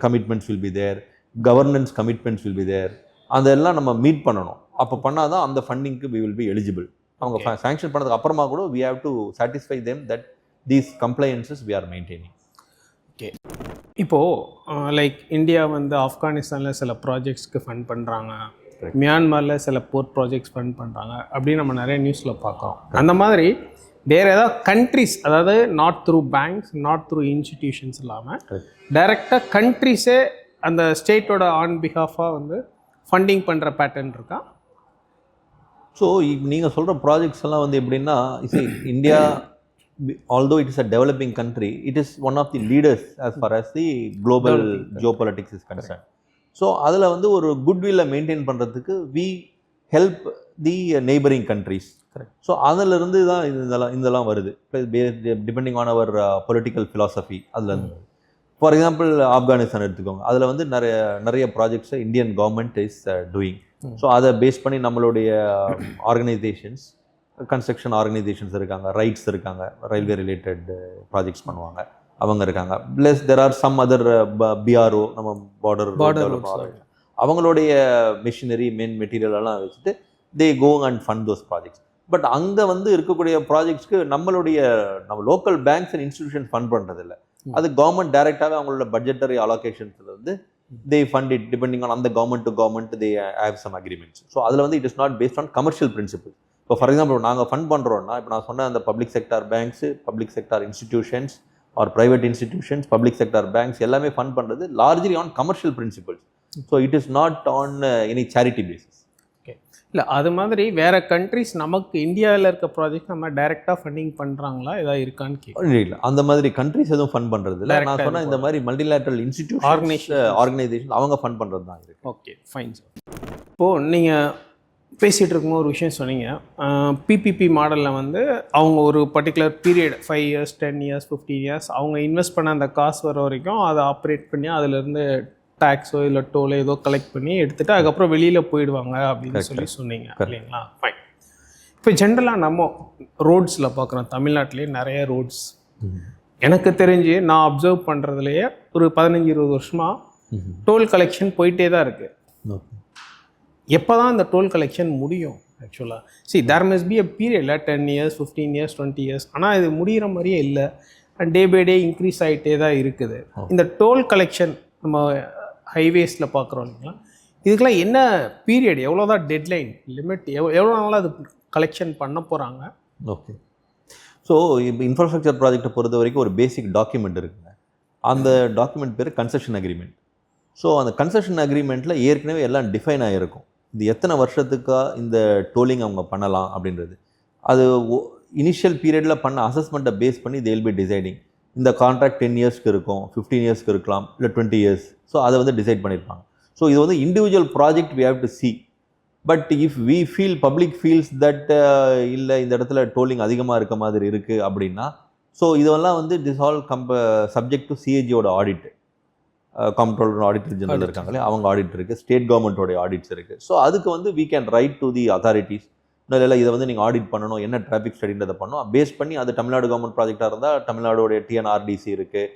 commitments will be there, governance commitments will be there. அதெல்லாம் நம்ம மீட் பண்ணணும். அப்போ பண்ணால் தான் அந்த ஃபண்டிங்க்கு we will be eligible. அவங்க சாங்ஷன் பண்ணதுக்கு அப்புறமா கூட we have to satisfy them that these compliances we are maintaining. Okay, இப்போது லைக் இந்தியா வந்து ஆப்கானிஸ்தானில் சில ப்ராஜெக்ட்ஸ்க்கு ஃபண்ட் பண்ணுறாங்க, மியான்மரில் சில போர்ட் ப்ராஜெக்ட்ஸ் ஃபண்ட் பண்ணுறாங்க அப்படின்னு நம்ம நிறைய நியூஸில் பார்க்குறோம். அந்த மாதிரி வேறு ஏதாவது கண்ட்ரிஸ், அதாவது not through banks, not through institutions இல்லாமல் டைரெக்டாக கண்ட்ரிஸே அந்த ஸ்டேட்டோட ஆன் பிஹாஃபாக வந்து ஃபண்டிங் பண்ணுற பேட்டர்ன் இருக்கா? ஸோ நீங்கள் சொல்கிற ப்ராஜெக்ட்ஸ் எல்லாம் வந்து எப்படின்னா, India although it is a developing country, it is one of the leaders as far as the global geopolitics is concerned. So அதில் வந்து ஒரு குட்வில்லை மெயின்டைன் பண்ணுறதுக்கு we help the neighboring countries. So அதிலிருந்து தான் இதெல்லாம் வருது, depending on our political philosophy. அதில் இருந்து ஃபார் எக்ஸாம்பிள் ஆப்கானிஸ்தான் எடுத்துக்கோங்க, அதில் வந்து நிறைய ப்ராஜெக்ட்ஸை Indian government is doing. So அதை பேஸ் பண்ணி நம்மளுடைய ஆர்கனைசேஷன்ஸ், கன்ஸ்ட்ரக்ஷன் ஆர்கனைசேஷன்ஸ் இருக்காங்க, ரைட்ஸ் இருக்காங்க, ரயில்வே ரிலேட்டட் ப்ராஜெக்ட்ஸ் பண்ணுவாங்க, அவங்க இருக்காங்க. Plus there are some other BRO, நம்ம பார்டர் அவங்களுடைய மிஷினரி மெட்டீரியல் எல்லாம் வச்சுட்டு they go and fund those projects. But அங்கே வந்து இருக்கக்கூடிய ப்ராஜெக்ட்ஸ்க்கு நம்ம local banks and institution fund பண்ணுறதில்ல. அது கவர்மெண்ட் டைரெக்டாகவே அவங்களோட பட்ஜெட்டரி அலோகேஷன்ஸில் வந்து they fund it depending on the government to government they have some agreements. So அதில் வந்து it is not based on commercial principles. இப்போ ஃபார் எக்ஸாம்பிள் நாங்கள் ஃபண்ட் பண்ணுறோன்னா, இப்போ நான் சொன்ன அந்த public sector banks, public sector institutions R private institutions, public sector banks எல்லாமே ஃபண்ட் பண்ணுறது largely on commercial principles. So it is not on any charity basis. Okay, இல்லை அது மாதிரி வேறு கண்ட்ரிஸ் நமக்கு இந்தியாவில் இருக்க ப்ராஜெக்ட் நம்ம டைரெக்டாக ஃபண்டிங் பண்ணுறாங்களா, ஏதாவது இருக்கான்னு கேட்குறேன். இல்லை, அந்த மாதிரி கண்ட்ரிஸ் எதுவும் ஃபண்ட் பண்ணுறது இல்லை. நான் சொன்ன இந்த மாதிரி மல்டிலேட்ரல் இன்ஸ்டிடியூஷன் ஆர்கனைசேஷன் அவங்க ஃபண்ட் பண்ணுறது தான் இருக்குது. Okay, fine sir. இப்போது நீங்கள் பேசிகிட்டு இருக்கும்போது ஒரு விஷயம் சொன்னீங்க, PPP மாடலில் வந்து அவங்க ஒரு particular period 5 years 10 years 15 years அவங்க இன்வெஸ்ட் பண்ண அந்த காசு வர வரைக்கும் அதை ஆப்ரேட் பண்ணி அதிலேருந்து டேக்ஸோ இல்லை டோலோ ஏதோ கலெக்ட் பண்ணி எடுத்துகிட்டு அதுக்கப்புறம் வெளியில் போயிடுவாங்க அப்படின்னு சொல்லி சொன்னீங்க இல்லைங்களா? ஃபைன். இப்போ ஜென்ரலாக நம்ம ரோட்ஸில் பார்க்குறோம், தமிழ்நாட்டிலே நிறைய ரோட்ஸ் எனக்கு தெரிஞ்சு நான் அப்சர்வ் பண்ணுறதுலையே ஒரு 15-20 வருஷமாக டோல் கலெக்ஷன் போயிட்டே தான் இருக்குது. எப்போ தான் இந்த டோல் கலெக்ஷன் முடியும் ஆக்சுவலாக? தேர் மஸ்ட் பி அ பீரியட்ல 10 years 15 years 20 years, ஆனால் இது முடிகிற மாதிரியே இல்லை. டே பை டே இன்க்ரீஸ் ஆகிட்டே தான் இருக்குது. இந்த டோல் கலெக்ஷன் நம்ம ஹைவேஸில் பார்க்குறோம் இல்லைங்களா, இதுக்கெல்லாம் என்ன பீரியட், எவ்வளோ தான் டெட்லைன் லிமிட், எவ்வளோ நாளாக அது கலெக்ஷன் பண்ண போகிறாங்க? ஓகே, ஸோ இப்போ இன்ஃப்ராஸ்ட்ரக்சர் ப்ராஜெக்டை பொறுத்த வரைக்கும் ஒரு பேசிக் டாக்குமெண்ட் இருக்குங்க. அந்த டாக்குமெண்ட் பேர் கன்செஷன் அக்ரிமெண்ட். ஸோ அந்த கன்செஷன் அக்ரிமெண்ட்டில் ஏற்கனவே எல்லாம் டிஃபைன் ஆகிருக்கும். இது எத்தனை வருஷத்துக்காக இந்த டோலிங் அவங்க பண்ணலாம் அப்படின்றது. அது இனிஷியல் பீரியடில் பண்ண அசஸ்மெண்ட்டை பேஸ் பண்ணி தே வில் பி டிசைடிங். இந்த கான்ட்ராக்ட் 10 yearsக்கு இருக்கும், 15 yearsக்கு இருக்கலாம், இல்லை 20 years. ஸோ அதை வந்து டிசைட் பண்ணியிருப்பாங்க. ஸோ இது வந்து individual project we have to see. But if we feel public feels that இல்லை இந்த இடத்துல டோலிங் அதிகமாக இருக்க மாதிரி இருக்குது அப்படின்னா, ஸோ இதெல்லாம் வந்து திஸ் ஆல் சப்ஜெக்ட் டு சிஏஜியோட ஆடிட். காம்ப்ட்ரோலர் ஆடிட்டர் ஜெனரல் இருக்காங்களே, அவங்க ஆடிட் இருக்குது, ஸ்டேட் கவர்மெண்ட்டோடைய ஆடிட்ஸ் இருக்குது. ஸோ அதுக்கு வந்து we can write to the authorities, இல்லை இதை வந்து நீங்கள் ஆடிட் பண்ணணும், என்ன டிராஃபிக் ஸ்டடின்றதை பண்ணணும். பேஸ் பண்ணி அது தமிழ்நாடு கவர்மெண்ட் ப்ராஜெக்டாக இருந்தால் தமிழ்நாடுடைய டிஎன்ஆர்டிசி இருக்குது,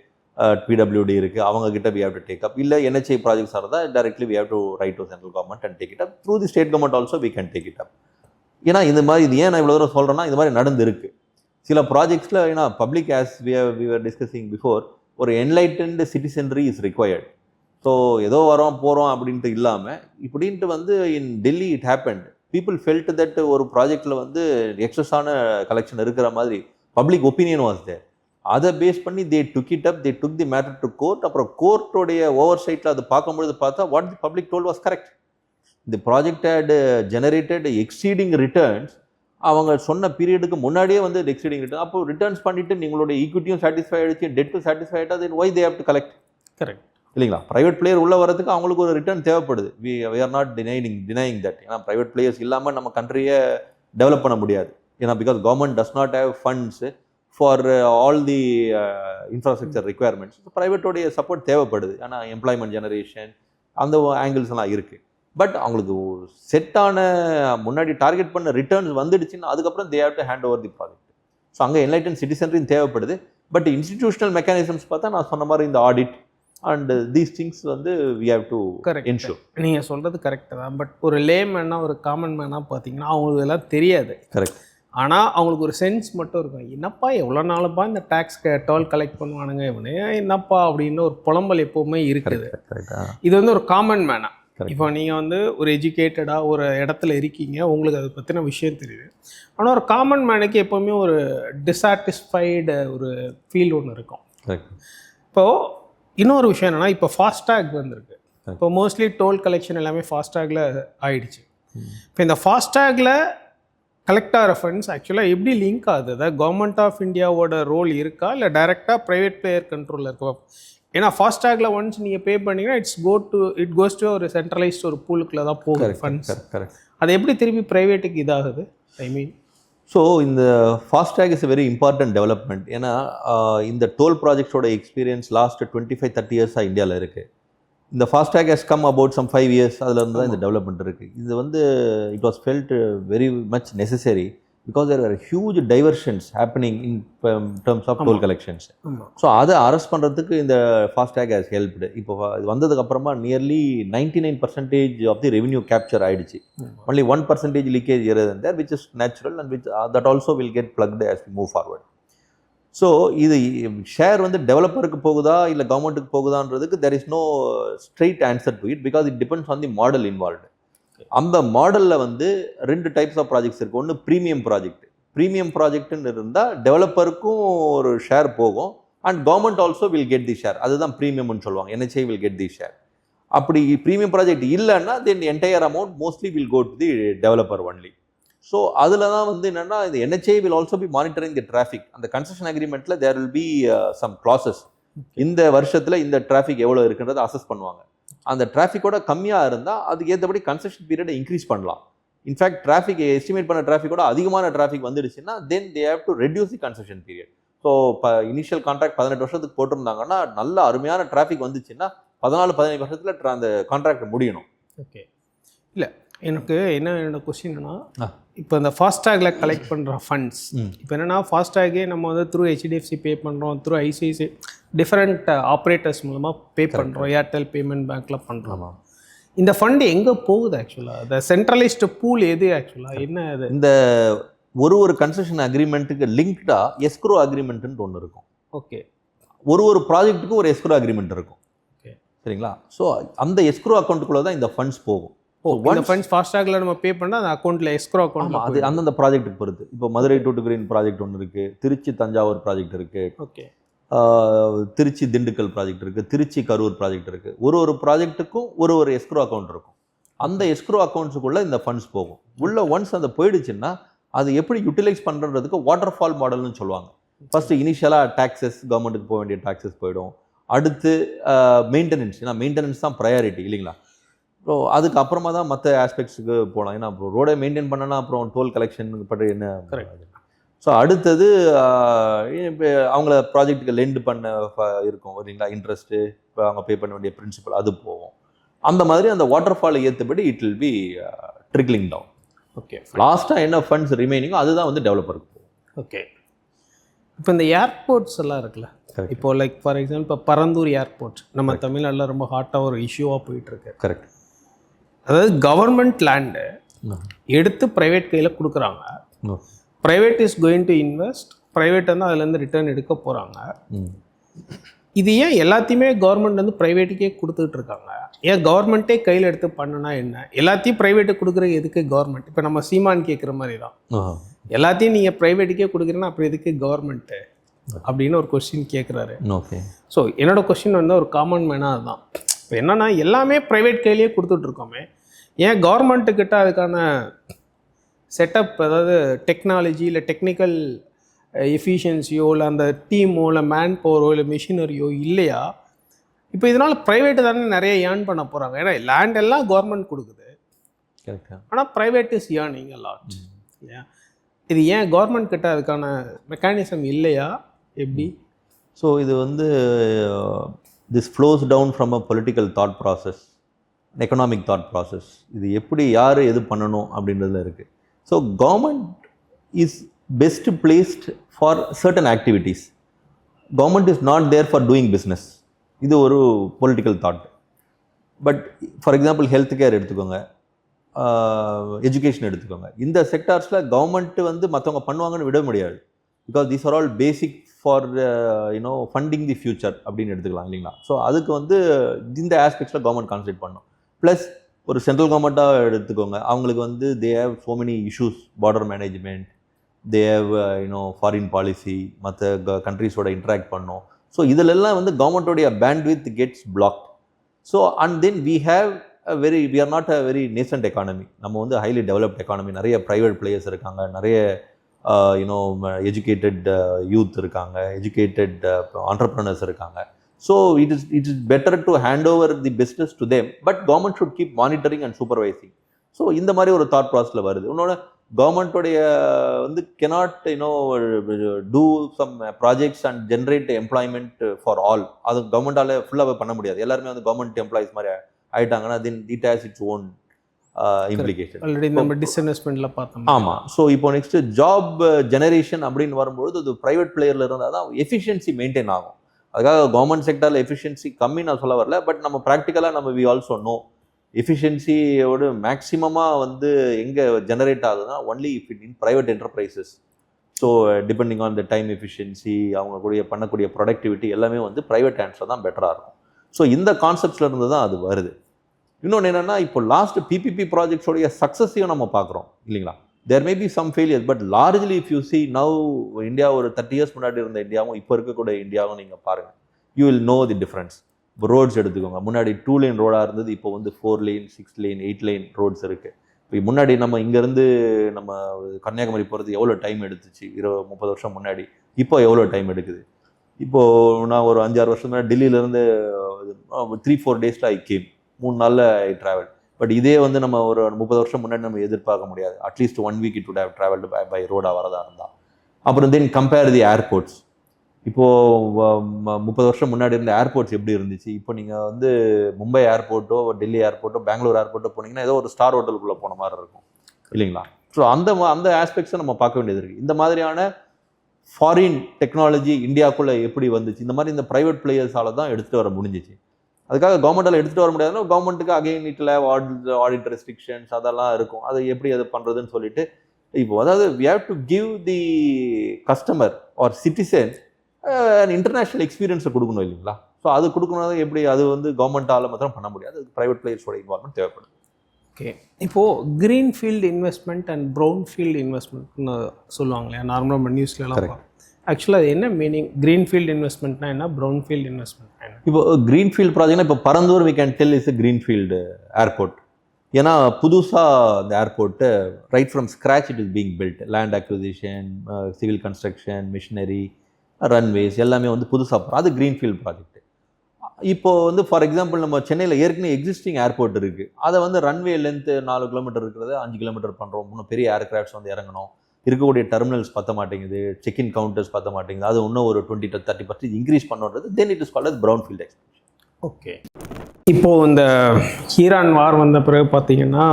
பிடபிள்யூடி இருக்குது, அவங்க கிட்ட we have to take up. இல்லை என்ஹெச்ஐ ப்ராஜெக்ட்ஸாக இருந்தால் directly we have to write to central government and take it up. Through the state government also we can take it up. ஏன்னா இந்த மாதிரி இது ஏன் நான் இவ்வளோ தூரம் சொல்கிறேன்னா, இது மாதிரி நடந்துருக்கு சில ப்ராஜெக்ட்ஸில். ஏன்னா public as we are discussing before, ஒரு enlightened citizenry is required. So ஏதோ வரோம் போகிறோம் அப்படின்ட்டு இல்லாமல் இப்படின்ட்டு வந்து in Delhi it happened. People felt that ஒரு ப்ராஜெக்டில் வந்து எக்ஸஸான கலெக்ஷன் இருக்கிற மாதிரி பப்ளிக் ஒப்பீனியன் வாஸ் தேர். அதை பேஸ் பண்ணி they took it up, they took the matter to court. அப்புறம் கோர்ட்டோடைய ஓவர் சைட்டில் அது பார்க்கும்பொழுது பார்த்தா what the public toll was correct. The project had generated exceeding returns. அவங்க சொன்ன பீரியடுக்கு முன்னாடியே வந்து எக்ஸீடிங் ரிட்டர்ன். அப்போ ரிட்டர்ன்ஸ் பண்ணிட்டு நீங்களுடைய ஈக்விட்டியும் சாட்டிஸ்ஃபை ஆகிடுச்சு, டெட்டும் சாட்டிஸ்ஃபை ஆகிட்டா, then why they have to collect. Correct இல்லைங்களா? ப்ரைவேட் பிளேயர் உள்ள வரதுக்கு அவங்களுக்கு ஒரு ரிட்டர்ன் தேவைப்படுது. We are not denying that. ஏன்னா ப்ரைவேட் பிளேயர்ஸ் இல்லாமல் நம்ம கண்ட்ரியை டெவலப் பண்ண முடியாது. ஏன்னா because government does not have funds for all the infrastructure requirements. ப்ரைவேட்டோடைய சப்போர்ட் தேவைப்படுது. ஏன்னா எம்ப்ளாய்மெண்ட் ஜெனரேஷன் அந்த ஆங்கிள்ஸ் எல்லாம் இருக்குது. பட் அவங்களுக்கு செட்டான முன்னாடி டார்கெட் பண்ண ரிட்டர்ன்ஸ் வந்துடுச்சுன்னா அதுக்கப்புறம் தே have to hand over the project. So அங்கே என்லைட்டன் சிட்டிசன்ரியும் தேவைப்படுது. பட் இன்ஸ்டிடியூஷனல் மெக்கானிசம்ஸ் பார்த்தா நான் சொன்ன மாதிரி இந்த ஆடிட் அண்ட் தீஸ் திங்ஸ் வந்து வி ஹேவ் டு என்ஷூர். நீங்கள் சொல்கிறது கரெக்டு தான். பட் ஒரு லேமேனாக ஒரு காமன் மேனாக பார்த்தீங்கன்னா அவங்களுக்கு எல்லாம் தெரியாது. கரெக்ட். ஆனால் அவங்களுக்கு ஒரு சென்ஸ் மட்டும் இருக்கும். என்னப்பா எவ்வளோ நாளுப்பா இந்த டேக்ஸ் டோல் கலெக்ட் பண்ணுவானுங்க, இவனே என்னப்பா அப்படின்னு ஒரு புலம்பல் எப்போவுமே இருக்குது. இது வந்து ஒரு காமன் மேனா. இப்போ நீங்கள் வந்து ஒரு எஜுகேட்டடாக ஒரு இடத்துல இருக்கீங்க, உங்களுக்கு அதை பற்றின விஷயம் தெரியுது. ஆனால் ஒரு காமன் மேனுக்கு எப்போவுமே ஒரு டிஸாட்டிஸ்ஃபைடு ஒரு ஃபீல் ஒன்று இருக்கும். இப்போது இன்னொரு விஷயம் என்னென்னா, இப்போ ஃபாஸ்டாக் வந்திருக்கு. இப்போ மோஸ்ட்லி டோல் கலெக்ஷன் எல்லாமே ஃபாஸ்டாகில் ஆயிடுச்சு. இப்போ இந்த ஃபாஸ்டாகில் கலெக்ட் ஆகிற ஃபண்ட்ஸ் ஆக்சுவலாக எப்படி லிங்க் ஆகுது? அதாவது கவர்மெண்ட் ஆஃப் இந்தியாவோட ரோல் இருக்கா, இல்லை டைரெக்டாக ப்ரைவேட் பிளேயர் கண்ட்ரோலில் இருக்கா? ஏன்னா ஃபாஸ்டாகில் ஒன்ஸ் நீங்கள் பே பண்ணிங்கன்னா இட் கோஸ் டு ஒரு சென்ட்ரலைஸ்ட் ஒரு பூலுக்குள்ள தான் போகுது ஃபண்ட்ஸ். அது எப்படி திருப்பி ப்ரைவேட்டுக்கு இதாகுது? ஐ மீன், ஸோ இந்த FASTag is a very important development. ஏன்னா இந்த டோல் ப்ராஜெக்ட்ஸோட எக்ஸ்பீரியன்ஸ் லாஸ்ட் 25-30 இயர்ஸாக இந்தியாவில் இருக்குது. இந்த FASTag has come about some 5 years. அதில் இருந்து தான் இந்த டெவலப்மெண்ட் இருக்குது. இது வந்து it was felt very much necessary because there are huge diversions happening in terms of toll collections. So அதை அரெஸ்ட் பண்ணுறதுக்கு இந்த ஃபாஸ்டாக் ஹஸ் ஹெல்ப்டு. இப்போ இது வந்ததுக்கப்புறமா nearly 99% of the revenue capture ஆகிடுச்சு. Only 1% leakage there which is natural and which that also will get plugged as we move forward. So இது share வந்து டெவலப்பருக்கு போகுதா இல்லை கவர்மெண்ட்டுக்கு போகுதான்றதுக்கு there is no straight answer to it because it depends on the model involved. அந்த மாடலில் வந்து 2 டைப்ஸ் ஆஃப் ப்ராஜெக்ட்ஸ் இருக்குது. ஒன்று ப்ரீமியம் ப்ராஜெக்ட். ப்ரீமியம் ப்ராஜெக்ட்னு இருந்தால் டெவலப்பருக்கும் ஒரு ஷேர் போகும் and government also will get the share. அதுதான் ப்ரீமியம்னு சொல்லுவாங்க. NHAI will get the share. அப்படி ப்ரீமியம் ப்ராஜெக்ட் இல்லைன்னா then entire amount mostly will go to the developer only. So அதில் தான் வந்து என்னென்னா, இந்த NHAI will also be monitoring the traffic. அந்த கன்செஷன் அக்ரிமெண்ட்டில் there will be some clauses. இந்த வருஷத்தில் இந்த டிராஃபிக் எவ்வளோ இருக்குன்றதை அசஸ் பண்ணுவாங்க. அந்த டிராஃபிக்கோட கம்மியாக இருந்தால் அதுக்கு ஏற்றபடி கன்செஷன் பீரியடை இன்க்ரீஸ் பண்ணலாம். இன்ஃபேக்ட் டிராஃபிக் எஸ்டிமேட் பண்ண டிராஃபிக்கோட அதிகமான டிராஃபிக் வந்துடுச்சுன்னா then they have to reduce the concession period. So இப்போ இனிஷியல் கான்ட்ராக்ட் 18 வருஷத்துக்கு போட்டிருந்தாங்கன்னா நல்ல அருமையான டிராஃபிக் வந்துச்சுன்னா 14-15 வருஷத்தில் அந்த கான்ட்ராக்ட் முடியணும். ஓகே. இல்லை எனக்கு என்னோட கொஸ்டின்னா, இப்போ இந்த ஃபாஸ்டேக்ல கலெக்ட் பண்ணுற ஃபண்ட்ஸ் இப்போ என்னென்னா ஃபாஸ்டேகே நம்ம வந்து த்ரூ ஹெச்டிஎஃப்சி பே பண்ணுறோம், த்ரூ ஐசிஐசி டிஃப்ரெண்ட் ஆப்ரேட்டர்ஸ் மூலமாக பே பண்ணுறோம், ஏர்டெல் பேமெண்ட் பேங்க்கில் பண்ணுறோம். இந்த ஃபண்ட் எங்கே போகுது ஆக்சுவலாக? இந்த சென்ட்ரலைஸ்டு பூல் எது ஆக்சுவலாக என்ன அது? இந்த ஒரு கன்செஷன் அக்ரிமெண்ட்டுக்கு லிங்க்டா எஸ்க்ரோ அக்ரிமெண்ட்னு ஒன்று இருக்கும். ஓகே. ஒரு ப்ராஜெக்ட்டுக்கு ஒரு எஸ்க்ரோ அக்ரிமெண்ட் இருக்கும். சரிங்களா? ஸோ அந்த எஸ்க்ரோ அக்கௌண்ட்டுக்குள்ளே தான் இந்த ஃபண்ட்ஸ் போகும். இந்த ஃபண்ட்ஸ் ஃபாஸ்டாகில் நம்ம பே பண்ணால் அந்த அக்கௌண்ட்டில் எஸ்க்ரோ அக்கௌண்ட் அது அந்தந்த ப்ராஜெக்ட்டுக்கு பொறுத்து. இப்போ மதுரை டூட்டுக்குரின் ப்ராஜெக்ட் ஒன்று இருக்குது, திருச்சி தஞ்சாவூர் ப்ராஜெக்ட் இருக்குது, ஓகே, திருச்சி திண்டுக்கல் ப்ராஜெக்ட் இருக்குது, திருச்சி கரூர் ப்ராஜெக்ட் இருக்குது. ஒரு ப்ராஜெக்ட்டுக்கும் ஒரு எஸ்க்ரோ அக்கௌண்ட் இருக்கும். அந்த எஸ்க்ரோ அக்கௌண்ட்ஸுக்குள்ளே இந்த ஃபண்ட்ஸ் போகும். உள்ள ஒன்ஸ் அந்த போயிடுச்சுன்னா அது எப்படி யூட்டிலைஸ் பண்ணுறதுக்கு வாட்டர் ஃபால் மாடல்னு சொல்லுவாங்க. ஃபஸ்ட்டு இனிஷியலாக டாக்ஸஸ், கவர்மெண்ட்டுக்கு போக வேண்டிய டாக்ஸஸ் போயிடும். அடுத்து மெயின்டெனன்ஸ், ஏன்னா மெயின்டெனன்ஸ் தான் ப்ரையாரிட்டி இல்லைங்களா? ஸோ அதுக்கு அப்புறமா தான் மற்ற ஆஸ்பெக்ட்ஸுக்கு போகலாம். ஏன்னா அப்புறம் ரோடை மெயின்டைன் பண்ணனா அப்புறம் டோல் கலெக்ஷன் பற்றி என்ன. ஸோ அடுத்தது இப்போ அவங்கள ப்ராஜெக்ட்டுக்கு லெண்ட் பண்ண இருக்கும் இல்லைங்களா, இன்ட்ரெஸ்ட்டு, இப்போ அவங்க பே பண்ண வேண்டிய பிரின்சிபல் அது போகும். அந்த மாதிரி அந்த வாட்டர் ஃபாலை ஏற்றபடி it will be trickling down. Okay. லாஸ்ட்டாக என்ன ஃபண்ட்ஸ் ரிமைனிங்கோ அதுதான் வந்து டெவலப்பருக்கு போகும். ஓகே. இப்போ இந்த ஏர்போர்ட்ஸ் எல்லாம் இருக்குல்ல, இப்போ லைக் ஃபார் எக்ஸாம்பிள் இப்போ பரந்தூர் ஏர்போர்ட் நம்ம தமிழ்நாட்டில் ரொம்ப ஹாட்டாக ஒரு இஷ்யூவாக போயிட்டுருக்கு. கரெக்ட். அதாவது கவர்மெண்ட் லேண்டு எடுத்து ப்ரைவேட் கையில் கொடுக்குறாங்க, private is going to invest, private வந்து அதுலேருந்து ரிட்டர்ன் எடுக்க போகிறாங்க. இது ஏன் எல்லாத்தையுமே கவர்மெண்ட் வந்து ப்ரைவேட்டுக்கே கொடுத்துட்டு இருக்காங்க? ஏன் கவர்மெண்ட்டே கையில் எடுத்து பண்ணனா என்ன? எல்லாத்தையும் ப்ரைவேட்டுக்கு கொடுக்குறது எதுக்கு கவர்மெண்ட்? இப்போ நம்ம சீமான் கேட்குற மாதிரி தான், எல்லாத்தையும் நீங்கள் ப்ரைவேட்டுக்கே கொடுக்குறீங்கன்னா அப்புறம் எதுக்கு கவர்மெண்ட்டு அப்படின்னு ஒரு கொஸ்டின் கேட்குறாரு. ஓகே. ஸோ என்னோட கொஸ்டின் வந்து ஒரு காமன் மேனாக அதுதான். இப்போ என்னன்னா எல்லாமே ப்ரைவேட் கையிலேயே கொடுத்துட்ருக்கோமே, ஏன் கவர்மெண்ட்டுக்கிட்ட அதுக்கான செட்டப், அதாவது டெக்னாலஜி இல்லை டெக்னிக்கல் எஃபிஷியன்சியோ இல்லை அந்த டீமோ இல்லை மேன் பவரோ இல்லை மிஷினரியோ இல்லையா? இப்போ இதனால் ப்ரைவேட்டு தானே நிறைய ஏர்ன் பண்ண போகிறாங்க. ஏன்னா லேண்ட் எல்லாம் கவர்மெண்ட் கொடுக்குது, ஆனால் private is earning a lot. இல்லையா? இது ஏன் கவர்மெண்ட் கிட்ட அதுக்கான மெக்கானிசம் இல்லையா எப்படி? ஸோ இது வந்து this flows down from a political thought process, economic thought process. இது எப்படி யார் எது பண்ணணும் அப்படின்றதுல இருக்குது. So government is best placed for certain activities. Government is not there for doing business. இது ஒரு political thought. But for example health care எடுத்துக்கோங்க, எஜுகேஷன் எடுத்துக்கோங்க. இந்த செக்டார்ஸில் கவர்மெண்ட்டு வந்து மற்றவங்க பண்ணுவாங்கன்னு விட முடியாது. Because these are all basic for you know funding the future அப்படின்னு எடுத்துக்கலாம் இல்லைங்களா? ஸோ அதுக்கு வந்து இந்த ஆஸ்பெக்ட்ஸில் கவர்மெண்ட் கான்சன்ட்ரேட் பண்ணணும். ப்ளஸ் ஒரு சென்ட்ரல் கவர்மெண்ட்டாக எடுத்துக்கோங்க, அவங்களுக்கு வந்து they have so many issues, border management, they have you know foreign policy, மற்ற கண்ட்ரீஸோட இன்ட்ராக்ட் பண்ணோம். ஸோ இதிலெல்லாம் வந்து கவர்மெண்ட்டோடைய bandwidth gets blocked. So and then we are not a very nascent economy. நம்ம வந்து ஹைலி டெவலப்ட் எக்கானமி. நிறைய ப்ரைவேட் பிளேயர்ஸ் இருக்காங்க, நிறைய யூனோ எஜுகேட்டட் யூத் இருக்காங்க, எஜுகேட்டட் ஆண்டர்ப்ரனர்ஸ் இருக்காங்க. So it is better to hand over the business to them, but government should keep monitoring and supervising. So இந்த மாதிரி ஒரு தாட் ப்ராசஸில் வருது. இன்னொன்று கவர்மெண்ட்டோடைய வந்து cannot you know do some projects and generate employment for all. அது கவர்மெண்டால் ஃபுல்லாகவே பண்ண முடியாது. எல்லாருமே வந்து கவர்மெண்ட் எம்ப்ளாயிஸ் மாதிரி ஆயிட்டாங்கன்னா then it has its own implication. Already நம்ம டிஸ்இன்வெஸ்ட்மெண்ட்ல பார்த்தோம். ஆமாம். ஸோ இப்போ நெக்ஸ்ட் ஜாப் ஜெனரேஷன் அப்படின்னு வரும்பொழுது அது ப்ரைவேட் பிளேயரில் இருந்தால் தான் எஃபிஷியன்சி மெயின்டைன் ஆகும். அதுக்காக கவர்மெண்ட் செக்டரில் எஃபிஷியன்சி கம்மி நான் சொல்ல வரல, பட் நம்ம ப்ராக்டிக்கலாக நம்ம வி ஆல்சோ நோ எஃபிஷியன்சியோட மேக்ஸிமமாக வந்து எங்கே ஜெனரேட் ஆகுதுன்னா only if it in private enterprises. So depending on the time efficiency, அவங்க கூடிய பண்ணக்கூடிய ப்ரொடக்டிவிட்டி எல்லாமே வந்து ப்ரைவேட் ஹேண்ட்ஸில் தான் பெட்டராக இருக்கும். ஸோ இந்த கான்செப்ட்ஸில் இருந்து தான் அது வருது. இன்னொன்று என்னென்னா, இப்போ லாஸ்ட் பிபிபி ப்ராஜெக்ட்ஸோடைய சக்ஸஸையும் நம்ம பார்க்குறோம் இல்லைங்களா? There may be some failures, but largely if you see now India ஒரு 30 years முன்னாடி இருந்த இந்தியாவும் இப்போ இருக்கக்கூடிய இந்தியாவும் நீங்கள் பாருங்கள், you will know the difference. இப்போ ரோட்ஸ் எடுத்துக்கோங்க, முன்னாடி 2 lane ரோடாக இருந்தது, இப்போ வந்து 4 lane 6 lane 8 lane ரோட்ஸ் இருக்குது. இப்போ முன்னாடி நம்ம இங்கேருந்து நம்ம கன்னியாகுமரி போகிறது எவ்வளோ டைம் எடுத்துச்சு 20-30 வருஷம் முன்னாடி, இப்போ எவ்வளோ டைம் எடுக்குது? இப்போது நான் ஒரு 5-6 வருஷம் முன்னாடி டெல்லியிலேருந்து 3-4 days ஐ கேம், 3 நாளில் ஐ ட்ராவல். பட் இதே வந்து நம்ம ஒரு 30 வருஷம் முன்னாடி நம்ம எதிர்பார்க்க முடியாது. At least 1 week it would have travelled by ரோடாக வரதா இருந்தால். அப்புறம் தென் கம்பேர் தி ஏர்போர்ட்ஸ். இப்போது 30 வருஷம் முன்னாடி இருந்த ஏர்போர்ட்ஸ் எப்படி இருந்துச்சு, இப்போ நீங்கள் வந்து மும்பை ஏர்போர்ட்டோ டெல்லி ஏர்போர்ட்டோ பெங்களூர் ஏர்போர்ட்டோ போனீங்கன்னா ஏதோ ஒரு ஸ்டார் ஹோட்டலுக்குள்ளே போன மாதிரி இருக்கும் இல்லைங்களா? ஸோ அந்த ஆஸ்பெக்ட்ஸை நம்ம பார்க்க வேண்டியது இருக்குது. இந்த மாதிரியான ஃபாரின் டெக்னாலஜி இந்தியாவுக்குள்ளே எப்படி வந்துச்சு, இந்த மாதிரி இந்த ப்ரைவேட் பிளேயர்ஸால தான் எடுத்துகிட்டு வர முடிஞ்சிச்சு. அதுக்காக கவர்மெண்டால் எடுத்துகிட்டு வர முடியாதுன்னா கவர்மெண்ட்டுக்கு அகைன் இட்ல ஆடிட் ரெஸ்ட்ரிக்ஷன்ஸ் அதெல்லாம் இருக்கும். அதை எப்படி அது பண்ணுறதுன்னு சொல்லிட்டு இப்போ அதாவது we have to give the customer or citizen an international எக்ஸ்பீரியன்ஸை கொடுக்கணும் இல்லைங்களா? ஸோ அது கொடுக்கணும் எப்படி, அது வந்து கவர்மெண்ட்டால் மாத்திரம் பண்ண முடியாது, அது ப்ரைவேட் பிளேயர்ஸோட இன்வால்மெண்ட் தேவைப்படுது. ஓகே, இப்போது க்ரீன்ஃபீல்டு இன்வெஸ்ட்மெண்ட் அண்ட் ப்ரௌன்ஃபீல்டு இன்வெஸ்ட்மெண்ட்னு சொல்லுவாங்க இல்லையா, நார்மலாக நம்ம நியூஸ்லலாம். ஆக்சுவலாக அது என்ன மீனிங்? க்ரீன்ஃபீல்டு இன்வெஸ்ட்மெண்ட்னா என்ன, ப்ரௌன்ஃபீல்டு இன்வெஸ்ட்மெண்ட்னா என்ன? இப்போ க்ரீன்ஃபீல்டு ப்ராஜெக்ட்னா இப்போ Parandur we can tell is a greenfield airport. ஏன்னா புதுசாக இந்த airport right from scratch it is being built. Land acquisition, civil construction, machinery, runways எல்லாமே வந்து புதுசாக போகிறோம். அது க்ரீன்ஃபீல்டு ப்ராஜெக்ட். இப்போது வந்து ஃபார் எக்ஸாம்பிள் நம்ம சென்னையில் ஏற்கனவே எக்ஸிஸ்டிங் ஏர்போர்ட் இருக்குது, அதை வந்து ரன்வே லென்த்து 4 கிலோமீட்டர் இருக்கிறத 5 கிலோமீட்டர் பண்ணுறோம். இன்னும் பெரிய ஏர்கிராஃப்ட்ஸ் வந்து இறங்கணும், இருக்கக்கூடிய டெர்மினல்ஸ் பற்ற மாட்டேங்குது, செக்இன் கவுண்டர்ஸ் பற்ற மாட்டேங்குது, அது இன்னும் ஒரு 20 to 30% இன்க்ரீஸ் பண்ணுறது, then it is called as brownfield expansion. Okay, இப்போது இந்த ஈரான் வார் வந்த பிறகு பார்த்தீங்கன்னா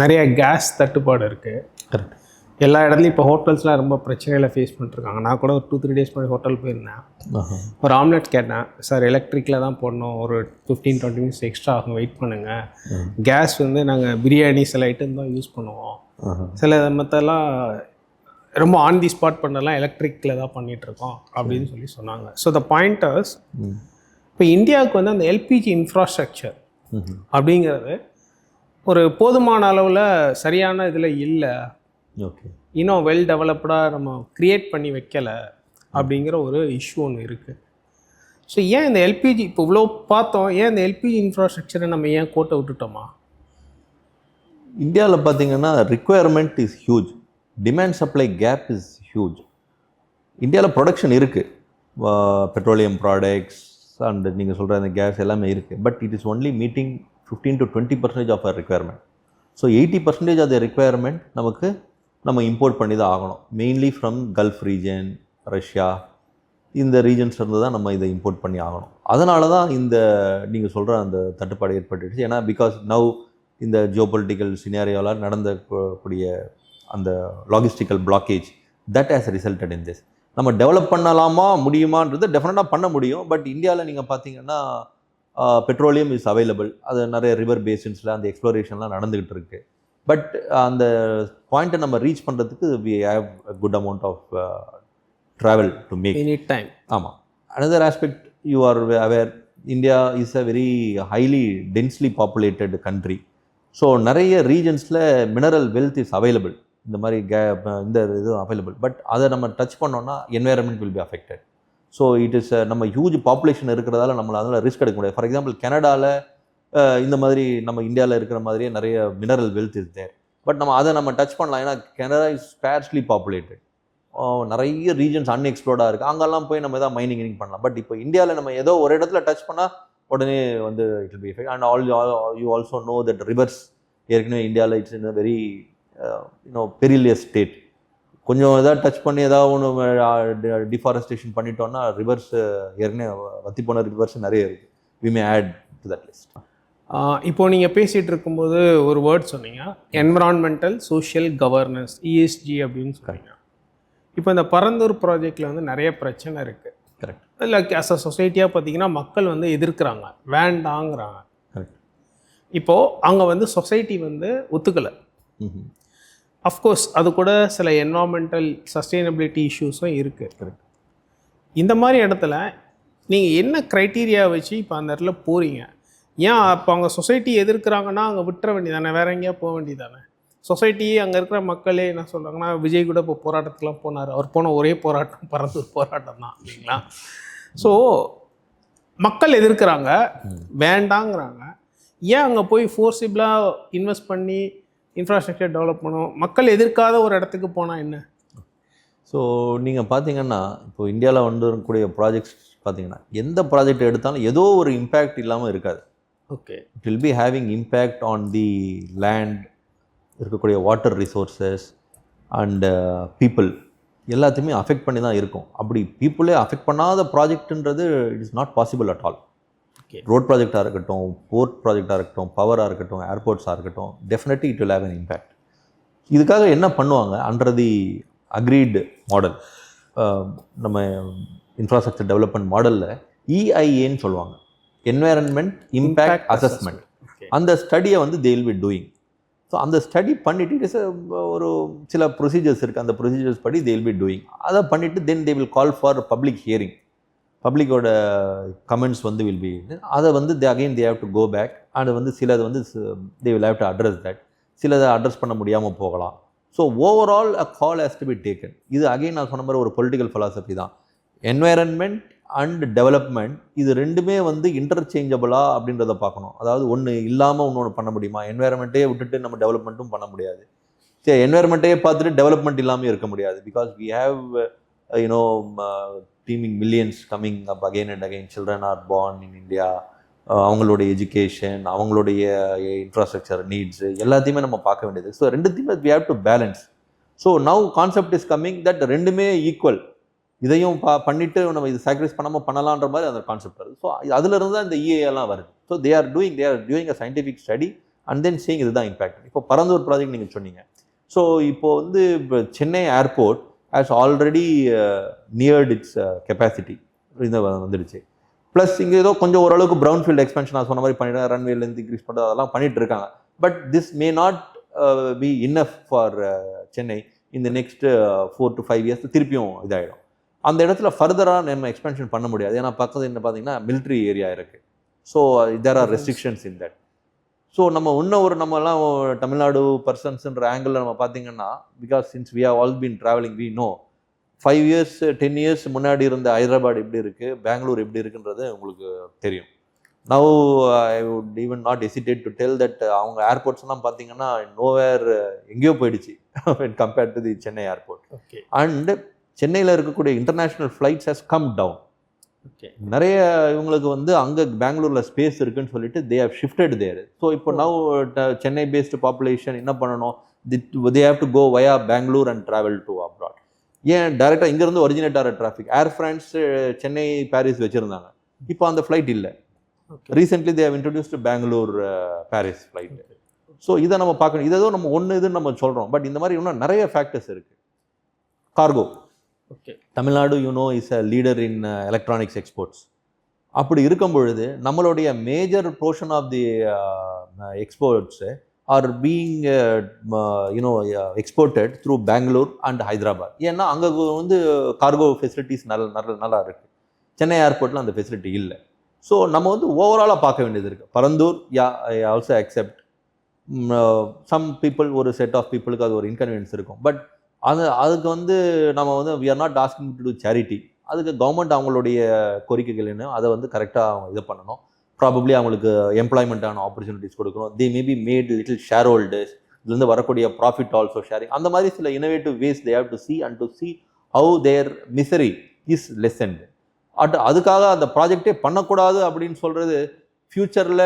நிறைய கேஸ் தட்டுப்பாடு இருக்குது. கரெக்ட். எல்லா இடத்துலையும் இப்போ ஹோட்டல்ஸ்லாம் ரொம்ப பிரச்சனையில் ஃபேஸ் பண்ணிட்டுருக்காங்க. நான் கூட ஒரு 2-3 டேஸ் முன்னாடி ஹோட்டல் போயிருந்தேன். ஒரு ஆம்லெட் கேட்டேன், சார் எலக்ட்ரிக்கில் தான் போடணும், ஒரு 15-20 மினிட்ஸ் எக்ஸ்ட்ரா ஆகும், வெயிட் பண்ணுங்கள். கேஸ் வந்து நாங்கள் பிரியாணி சில ஐட்டம் தான் யூஸ் பண்ணுவோம், சில மற்றெல்லாம் ரொம்ப ஆன் தி ஸ்பாட் பண்ணலாம் எலக்ட்ரிக்கில் தான் பண்ணிகிட்ருக்கோம் அப்படின்னு சொல்லி சொன்னாங்க. ஸோ த பாயிண்டர்ஸ், இப்போ இந்தியாவுக்கு வந்து அந்த எல்பிஜி இன்ஃப்ராஸ்ட்ரக்சர் அப்படிங்கிறது ஒரு போதுமான அளவில் சரியான இதில் இல்லை. ஓகே, இன்னும் வெல் டெவலப்டாக நம்ம க்ரியேட் பண்ணி வைக்கலை அப்படிங்கிற ஒரு இஷ்யூ ஒன்று இருக்குது. ஸோ ஏன் இந்த எல்பிஜி இப்போ இவ்வளோ பார்த்தோம், ஏன் இந்த எல்பிஜி இன்ஃப்ராஸ்ட்ரக்சரை நம்ம ஏன் கோட்டை விட்டுட்டோமா? இந்தியாவில் பார்த்தீங்கன்னா requirement is huge, demand supply gap is huge. இந்தியாவில் ப்ரொடக்ஷன் இருக்குது, பெட்ரோலியம் ப்ராடக்ட்ஸ் அண்ட் நீங்கள் சொல்கிற அந்த கேஸ் எல்லாமே இருக்குது. But it is only meeting 15 to 20% of our requirement. So 80% of the requirement நம்ம இம்போர்ட் பண்ணி தான் ஆகணும். Mainly from Gulf region, Russia, இந்த ரீஜன்ஸ் இருந்து தான் நம்ம இதை இம்போர்ட் பண்ணி ஆகணும். அதனால தான் இந்த நீங்கள் சொல்கிற அந்த தட்டுப்பாடு ஏற்பட்டுடுச்சு. ஏன்னா பிகாஸ் நவ் இந்த ஜியோபொலிட்டிக்கல் சினாரியோவில் நடந்தக்கூடிய அந்த logistical blockage that has resulted in this. நம்ம டெவலப் பண்ணலாமா முடியுமான்றது டெஃபினட்டாக பண்ண முடியும். பட் இந்தியாவில் நீங்கள் பார்த்தீங்கன்னா பெட்ரோலியம் இஸ் அவைலபிள், அது நிறைய ரிவர் பேசின்ஸில் அந்த எக்ஸ்ப்ளோரேஷன்லாம் நடந்துக்கிட்டு இருக்குது. பட் அந்த பாயிண்ட்டை நம்ம ரீச் பண்ணுறதுக்கு we have a good amount of travel to make any time. ஆமாம். Another aspect you are aware, India is a very highly densely populated country. So நிறைய ரீஜன்ஸில் மினரல் வெல்த் இஸ் அவைலபிள், இந்த மாதிரி இந்த இது அவைலபிள். பட் அதை நம்ம touch பண்ணோன்னா environment will be affected. So it is நம்ம ஹியூஜ் பாப்புலேஷன் இருக்கிறதால நம்மளால் அதில் ரிஸ்க் எடுக்க முடியாது. ஃபார் எக்ஸாம்பிள் கனடாவில் இந்த மாதிரி நம்ம இந்தியாவில் இருக்கிற மாதிரியே நிறைய mineral wealth is there. But நம்ம டச் பண்ணலாம், ஏன்னா கனடா இஸ் ஸ்பேர்ஸ்லி பாப்புலேட்டட், நிறைய ரீஜன்ஸ் அன்எக்ஸ்ப்ளோர்டாக இருக்குது, அங்கெல்லாம் போய் நம்ம எதாவது மைனிங் பண்ணலாம். பட் இப்போ இந்தியாவில் நம்ம ஏதோ ஒரு இடத்துல டச் பண்ணால் உடனே வந்து it will be effect. And you also know that rivers ஏற்கனவே இந்தியாவில் it's in a very perilous state. கொஞ்சம் எதாவது டச் பண்ணி ஏதாவது ஒன்று டிஃபாரஸ்டேஷன் பண்ணிட்டோன்னா ரிவர்ஸ் ஏற்கனவே வத்தி போன ரிவர்ஸ் நிறைய இருக்குது. We may add to that list. இப்போது நீங்கள் பேசிகிட்டு இருக்கும்போது ஒரு வேர்ட் சொன்னீங்க, என்விரான்மெண்டல் சோஷியல் கவர்னன்ஸ், இஎஸ்ஜி அப்படின்னு சொன்னீங்க. இப்போ இந்த பரந்தூர் ப்ராஜெக்டில் வந்து நிறைய பிரச்சனை இருக்குது. கரெக்ட். இல்லை ஆஸ் அ சொசைட்டியாக பார்த்தீங்கன்னா மக்கள் வந்து எதிர்க்கிறாங்க, வேண்டாங்கிறாங்க. கரெக்ட். இப்போது அங்கே வந்து சொசைட்டி வந்து ஒத்துக்கலை. அஃப்கோர்ஸ் அது கூட சில என்விரான்மெண்டல் சஸ்டைனபிலிட்டி இஷ்யூஸும் இருக்குது. கரெக்ட். இந்த மாதிரி இடத்துல நீங்கள் என்ன க்ரைட்டீரியா வச்சு இப்போ அந்த இடத்துல போகிறீங்க? ஏன் அப்போ அங்கே சொசைட்டி எதிர்க்கிறாங்கன்னா அங்கே விட்டுற வேண்டியதானே, வேற எங்கேயா போக வேண்டியதானே? சொசைட்டி அங்கே இருக்கிற மக்களே என்ன சொல்கிறாங்கன்னா, விஜய் கூட இப்போ போராட்டத்துக்குலாம் போனார், அவர் போன ஒரே போராட்டம் பரந்தூர் போராட்டம் தான் இல்லைங்களா? ஸோ மக்கள் எதிர்க்கிறாங்க, வேண்டாங்கிறாங்க. ஏன் அங்கே போய் ஃபோர்ஸிபிளாக இன்வெஸ்ட் பண்ணி இன்ஃப்ராஸ்ட்ரக்சர் டெவலப் பண்ணணும்? மக்கள் எதிர்க்காத ஒரு இடத்துக்கு போனால் என்ன? ஸோ நீங்கள் பார்த்தீங்கன்னா இப்போ இந்தியாவில் வந்துக்கூடிய ப்ராஜெக்ட்ஸ் பார்த்தீங்கன்னா எந்த ப்ராஜெக்ட் எடுத்தாலும் ஏதோ ஒரு இம்பேக்ட் இல்லாமல் இருக்காது. Okay, it will be having impact on the land, இருக்கக்கூடிய வாட்டர் ரிசோர்ஸஸ் அண்ட் பீப்புள். எல்லாத்தையுமே அஃபெக்ட் பண்ணி தான் இருக்கும். அப்படி பீப்புளே அஃபெக்ட் பண்ணாத ப்ராஜெக்ட்ன்றது it is not possible at all. Road ப்ராஜெக்டாக இருக்கட்டும், போர்ட் ப்ராஜெக்டாக இருக்கட்டும், பவராக இருக்கட்டும், ஏர்போர்ட்ஸாக இருக்கட்டும், definitely it will have an impact. இதுக்காக என்ன பண்ணுவாங்க, அண்டர் தி அக்ரீடு மாடல், நம்ம இன்ஃப்ராஸ்ட்ரக்சர் டெவலப்மெண்ட் மாடலில் EIAன்னு சொல்லுவாங்க, என்வைரன்மெண்ட் இம்பேக்ட் அசஸ்மெண்ட். அந்த ஸ்டடியை வந்து they will be doing. So அந்த ஸ்டடி பண்ணிவிட்டு இட் இஸ் ஒரு சில ப்ரொசீஜர்ஸ் இருக்குது, அந்த ப்ரொசீஜர்ஸ் படி தே வில் பி டூயிங். அதை பண்ணிவிட்டு then they will call for public hearing. பப்ளிக்கோட கமெண்ட்ஸ் வந்து வில் பி, அதை வந்து again they have to go back and வந்து சிலது வந்து they will have to address that, சிலதை அட்ரஸ் பண்ண முடியாமல் போகலாம். So overall a call has to be taken. இது அகைன் நான் சொன்ன மாதிரி ஒரு பொலிட்டிக்கல் ஃபிலாசபி தான். என்வைரன்மெண்ட் அண்ட் டெவலப்மெண்ட் இது ரெண்டுமே வந்து இன்டர்சேஞ்சபிளா அப்படின்றத பார்க்கணும். அதாவது ஒன்று இல்லாமல் இன்னொன்று பண்ண முடியுமா? என்வைரன்மெண்ட்டே விட்டுட்டு நம்ம டெவலப்மெண்ட்டும் பண்ண முடியாது. சரி, என்வைரன்மெண்ட்டே பார்த்துட்டு டெவலப்மெண்ட் இல்லாமல் இருக்க முடியாது. Because we have you know teeming millions coming up again and again. Children are born in India. அவங்களுடைய எஜுகேஷன், அவங்களுடைய இன்ஃப்ராஸ்ட்ரக்சர் நீட்ஸு எல்லாத்தையுமே நம்ம பார்க்க வேண்டியது. ஸோ ரெண்டுத்தையுமே we have to balance. So now concept is coming that ரெண்டுமே ஈக்குவல். இதையும் பண்ணிட்டு நம்ம இது சாக்ரிஃபைஸ் பண்ணாமல் பண்ணலான்ற மாதிரி அந்த கான்செப்ட் வருது. ஸோ அதுலேருந்து தான் இந்த EIA வருது. So they are doing a scientific study and then seeing இதுதான் இம்பாக்ட். இப்போ பரந்தூர் ப்ராஜெக்ட் நீங்கள் சொன்னீங்க. ஸோ இப்போ வந்து இப்போ Chennai airport has already neared its capacity, இது வந்துடுச்சு. ப்ளஸ் இங்கே ஏதோ கொஞ்சம் ஓரளவுக்கு ப்ரௌன் ஃபீல்டு எக்ஸ்பென்ஷன் நான் சொன்ன மாதிரி பண்ணிட்டு ரன்வேலேருந்து இன்க்ரீஸ் பண்ணுறது அதெல்லாம் பண்ணிட்டு இருக்காங்க. But this may not B enough for Chennai. இந்த நெக்ஸ்ட் 4 to 5 years திருப்பியும் இதாகிடும். அந்த இடத்துல ஃபர்தராக நம்ம எக்ஸ்பென்ஷன் பண்ண முடியாது. ஏன்னா பக்கத்தில் என்ன பார்த்தீங்கன்னா மிலிட்ரி ஏரியா இருக்குது. So there are restrictions in that. So நம்ம இன்னும் நம்மலாம் தமிழ்நாடு பர்சன்ஸ்ன்ற ஆங்கிளில் நம்ம பார்த்தீங்கன்னா, because since we have all been travelling we know 5 years 10 years முன்னாடி இருந்த ஹைதராபாத் எப்படி இருக்குது, பெங்களூர் எப்படி இருக்குன்றது உங்களுக்கு தெரியும். Now I would even not hesitate to tell that அவங்க ஏர்போர்ட்ஸ்லாம் பார்த்தீங்கன்னா நோவேர் எங்கேயோ போயிடுச்சு compared to the Chennai airport. And சென்னையில் இருக்கக்கூடிய international flights has come down. நிறைய இவங்களுக்கு வந்து அங்கே பெங்களூரில் ஸ்பேஸ் இருக்குன்னு சொல்லிட்டு they have shifted there. So இப்போ நவ் சென்னை பேஸ்டு பாப்புலேஷன் என்ன பண்ணணும், they have to go via Bangalore and travel to abroad. ஏன் டைரெக்டாக இங்கேருந்து ஒரிஜினேட் ஆகிற traffic Air France Chennai Paris வச்சுருந்தாங்க, இப்போ அந்த ஃப்ளைட் இல்லை. Recently they have introduced Bangalore Paris flight. So இதை நம்ம பார்க்கணும். இதை நம்ம ஒன்று இதுன்னு நம்ம சொல்கிறோம், பட் இந்த மாதிரி இன்னும் நிறைய ஃபேக்டர்ஸ் இருக்குது. Cargo, Tamil Nadu you know is a leader in electronics exports. அப்படி இருக்கும் பொழுது நம்மளுடைய major portion of the exports are being exported through Bangalore and Hyderabad. ஏன்னா அங்கே வந்து கார்கோ ஃபெசிலிட்டிஸ் நல்லா இருக்குது. சென்னை ஏர்போர்ட்டில் அந்த ஃபெசிலிட்டி இல்லை. ஸோ நம்ம வந்து ஓவராலாக பார்க்க வேண்டியது இருக்குது. Parandur I also accept some people, ஒரு செட் ஆஃப் பீப்புளுக்கு அது ஒரு இன்கன்வீனியன்ஸ் இருக்கும். பட் அதுக்கு வந்து நம்ம வந்து we are not asking to do charity. அதுக்கு கவர்மெண்ட் அவங்களுடைய கோரிக்கைகள் என்ன, அதை வந்து கரெக்டாக அவங்க இது பண்ணணும். ப்ராபப்ளி அவங்களுக்கு எம்ப்ளாய்மெண்ட்டான ஆப்பர்ச்சுனிட்டிஸ் கொடுக்கணும். They maybe made little shareholders, இதுலேருந்து வரக்கூடிய ப்ராஃபிட் ஆல்சோ ஷேரிங். அந்த மாதிரி சில innovative ways they have to see and to see how their misery is lessened. அதுக்காக அந்த ப்ராஜெக்டே பண்ணக்கூடாது அப்படின்னு சொல்கிறது, ஃப்யூச்சரில்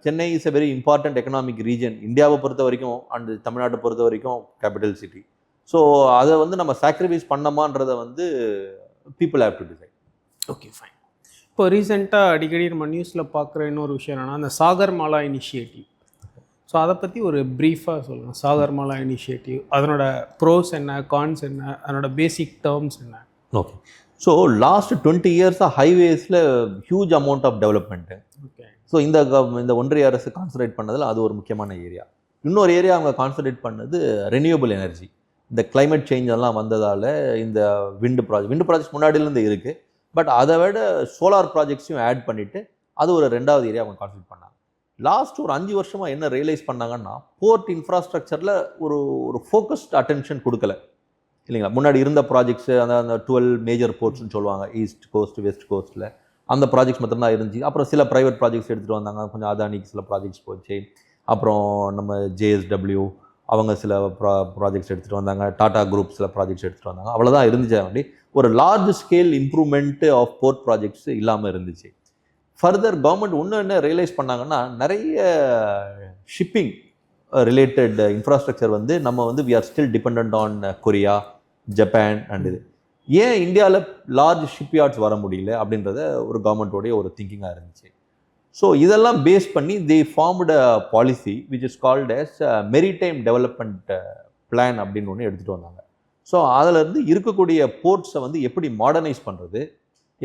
Chennai is a very important economic region இந்தியாவை பொறுத்த வரைக்கும் அண்ட் தமிழ்நாட்டை பொறுத்த வரைக்கும் கேபிட்டல் சிட்டி. ஸோ அதை வந்து நம்ம சாக்ரிஃபைஸ் பண்ணமான்றதை வந்து people have to decide. Okay, fine. இப்போ ரீசெண்டாக அடிக்கடி நம்ம நியூஸில் பார்க்குற இன்னொரு விஷயம் என்னென்னா, அந்த சாகர்மாலா இனிஷியேட்டிவ். ஸோ அதை பற்றி ஒரு ப்ரீஃபாக சொல்லுங்கள். சாகர்மாலா இனிஷியேட்டிவ், அதனோட ப்ரோஸ் என்ன, கான்ஸ் என்ன, அதனோட பேசிக் டேர்ம்ஸ் என்ன? ஓகே. ஸோ லாஸ்ட் 20 years ஹைவேஸில் huge amount of development. Okay. So இந்த ஒன்றிய அரசு கான்சன்ட்ரேட் பண்ணதில் அது ஒரு முக்கியமான ஏரியா. இன்னொரு ஏரியா அவங்க கான்சன்ட்ரேட் பண்ணது ரெனியூவபிள் எனர்ஜி. இந்த கிளைமேட் சேஞ்ச் எல்லாம் வந்ததால் இந்த விண்டு ப்ராஜெக்ட்ஸ் முன்னாடியிலேருந்து இருக்குது. பட் அதை விட சோலார் ப்ராஜெக்ட்ஸையும் ஆட் பண்ணிவிட்டு அது ஒரு 2வது ஏரியா அவங்க கான்சன்ட்ரேட் பண்ணாங்க. லாஸ்ட் ஒரு 5 வருஷமாக என்ன ரியலைஸ் பண்ணாங்கன்னா, போர்ட் இன்ஃப்ராஸ்ட்ரக்சரில் ஒரு ஃபோக்கஸ்ட் அட்டென்ஷன் கொடுக்கல இல்லைங்களா. முன்னாடி இருந்த ப்ராஜெக்ட்ஸு அந்த 12 மேஜர் போர்ட்ஸ்னு சொல்லுவாங்க, ஈஸ்ட் கோஸ்ட் வெஸ்ட் கோஸ்ட்டில், அந்த ப்ராஜெக்ட்ஸ் மட்டும்தான் இருந்துச்சு. அப்புறம் சில ப்ரைவேட் ப்ராஜெக்ட்ஸ் எடுத்துகிட்டு வந்தாங்க, கொஞ்சம் அதானிக்கு சில ப்ராஜெக்ட்ஸ் போச்சு. அப்புறம் நம்ம JSW அவங்க சில ப்ராஜெக்ட்ஸ் எடுத்துகிட்டு வந்தாங்க, டாடா குரூப் சில ப்ராஜெக்ட்ஸ் எடுத்துகிட்டு வந்தாங்க. அவ்வளோதான் இருந்துச்சு. அப்படி ஒரு large scale improvement of port projects இல்லாமல் இருந்துச்சு. ஃபர்தர் கவர்மெண்ட் இன்னும் என்ன ரியலைஸ் பண்ணாங்கன்னா, நிறைய ஷிப்பிங் ரிலேட்டட் இன்ஃப்ராஸ்ட்ரக்சர் வந்து நம்ம வந்து we are still depend on Korea, Japan and இது. ஏன் இந்தியாவில் லார்ஜ் ஷிப்யார்ட்ஸ் வர முடியல அப்படின்றத ஒரு கவர்மெண்ட்டோடைய ஒரு திங்கிங்காக இருந்துச்சு. ஸோ இதெல்லாம் பேஸ் பண்ணி they formed a policy which is called as maritime development plan அப்படின்னு ஒன்று எடுத்துகிட்டு வந்தாங்க. ஸோ அதிலேருந்து இருக்கக்கூடிய போர்ட்ஸை வந்து எப்படி மாடர்னைஸ் பண்ணுறது,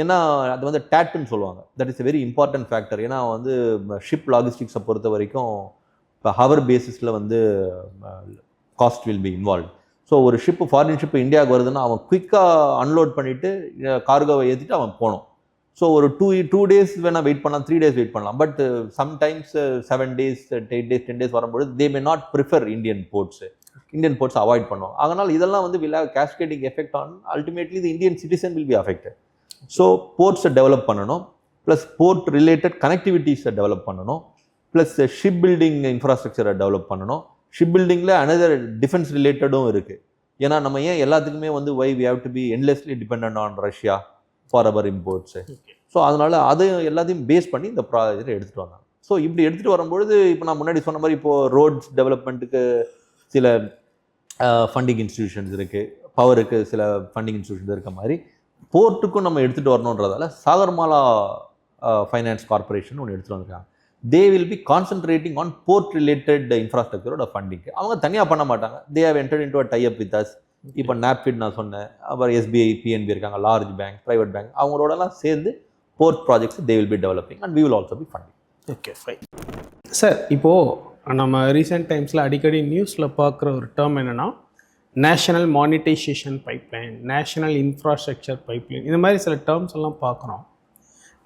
ஏன்னா அது வந்து டேட்டுன்னு சொல்லுவாங்க, that is a very important factor. ஏன்னா வந்து ஷிப் லாஜிஸ்டிக்ஸை பொறுத்த வரைக்கும் இப்போ ஹவர் பேசிஸில் வந்து cost will be involve. So ஒரு ஷிப்பு ஃபாரின் ஷிப்பு இந்தியாவுக்கு வருதுன்னா அவன் குயிக்காக அன்லோட் பண்ணிவிட்டு கார்கோவை ஏற்றிட்டு அவன் போகணும். ஸோ ஒரு டூ டேஸ் வேணால் வெயிட் பண்ணலாம், 3 days வெயிட் பண்ணலாம். But sometimes 7 days 8 days 10 days வரும்போது they may not prefer Indian ports avoid பண்ணுவோம். அதனால் இதெல்லாம் வந்து will have cascading effect on ultimately the Indian citizen will be affected. So போர்ட்ஸை டெவலப் பண்ணணும், ப்ளஸ் போர்ட் ரிலேட்டட் கனெக்டிவிட்டிஸை develop பண்ணணும், ப்ளஸ் ஷிப் பில்டிங் இன்ஃப்ராஸ்ட்ரக்சரை டெவலப் பண்ணணும். ஷிப் பில்டிங்கில் அனதர் டிஃபென்ஸ் ரிலேட்டடும் இருக்குது. ஏன்னா நம்ம ஏன் எல்லாத்துக்குமே வந்து why we have to B endlessly depend on Russia for our imports. So அதனால் அது எல்லாத்தையும் பேஸ் பண்ணி இந்த ப்ராஜெக்டை எடுத்துகிட்டு வந்தாங்க. ஸோ இப்படி எடுத்துகிட்டு வரும்பொழுது இப்போ நான் முன்னாடி சொன்ன மாதிரி இப்போது ரோட்ஸ் டெவலப்மெண்ட்டுக்கு சில ஃபண்டிங் இன்ஸ்டிடியூஷன்ஸ் இருக்குது, பவருக்கு சில ஃபண்டிங் இன்ஸ்டிடியூஷன்ஸ் இருக்க மாதிரி போர்ட்டுக்கும் நம்ம எடுத்துகிட்டு வரணுன்றதால சாகர்மாலா ஃபைனான்ஸ் கார்பரேஷன் ஒன்று எடுத்துகிட்டு வந்திருக்காங்க. They will be concentrating on port related இன்ஃப்ராஸ்ட்ரக்சரோட ஃபண்டிங்கு. அவங்க தனியாக பண்ண மாட்டாங்க, they have entered into a tie up with us. இப்போ நாப்கிட் நான் சொன்னேன், அப்புறம் SBI PNB இருக்காங்க, லார்ஜ் பேங்க், ப்ரைவேட் பேங்க், அவங்களோடலாம் சேர்ந்து port projects they will be developing and we will also be funding. Okay fine sir. இப்போது நம்ம recent டைம்ஸில் அடிக்கடி நியூஸில் பார்க்குற ஒரு டேர்ம் என்னென்னா national monetisation pipeline, national infrastructure pipeline, இந்த மாதிரி சில டேர்ம்ஸ் எல்லாம் பார்க்குறோம்.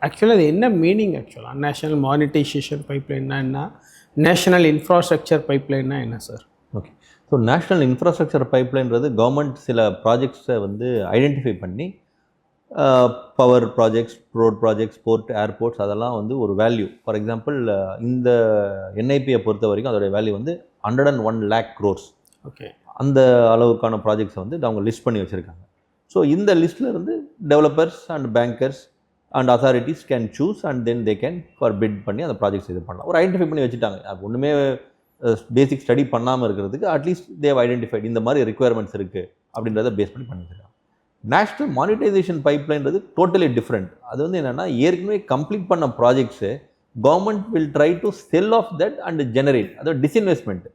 ஆக்சுவலாக அது என்ன மீனிங்? ஆக்சுவலாக நேஷனல் மானிட்டைசேஷன் பைப்லைன்னா என்ன, நேஷனல் இன்ஃப்ராஸ்ட்ரக்சர் பைப்லைன்னா என்ன sir? Okay, so national infrastructure பைப்லைன்றது கவர்மெண்ட் சில ப்ராஜெக்ட்ஸை வந்து ஐடென்டிஃபை பண்ணி power projects, road projects, port, airports, அதெல்லாம் வந்து ஒரு வேல்யூ. ஃபார் எக்ஸாம்பிள் இந்த NIPயை பொறுத்த வரைக்கும் அதோடைய வேல்யூ வந்து 101 lakh crores. ஓகே, அந்த அளவுக்கான ப்ராஜெக்ட்ஸை வந்து அவங்க லிஸ்ட் பண்ணி வச்சுருக்காங்க. ஸோ இந்த லிஸ்ட்டில் இருந்து developers and bankers and authorities can choose and then they can for bit பண்ணி அந்த ப்ராஜெக்ட்ஸ் இது பண்ணலாம். ஒரு ஐடென்டிஃபை பண்ணி வச்சுட்டாங்க. அது ஒன்றுமே பேசிக் ஸ்டடி பண்ணாமல் இருக்கிறதுக்கு அட்லீஸ்ட் தேவ் ஐடென்டிஃபைட் இந்த மாதிரி ரெக்குயர்மெண்ட்ஸ் இருக்குது அப்படின்றத பேஸ் பண்ணி பண்ணியிருக்காங்க. நேஷ்னல் மானிட்டைசேஷன் பைப்லைன்றது டோட்டலி டிஃப்ரெண்ட். அது வந்து என்னென்னா ஏற்கனவே கம்ப்ளீட் பண்ண projects government will try to sell off that and generate, அதாவது டிஸ்இன்வெஸ்ட்மெண்ட்.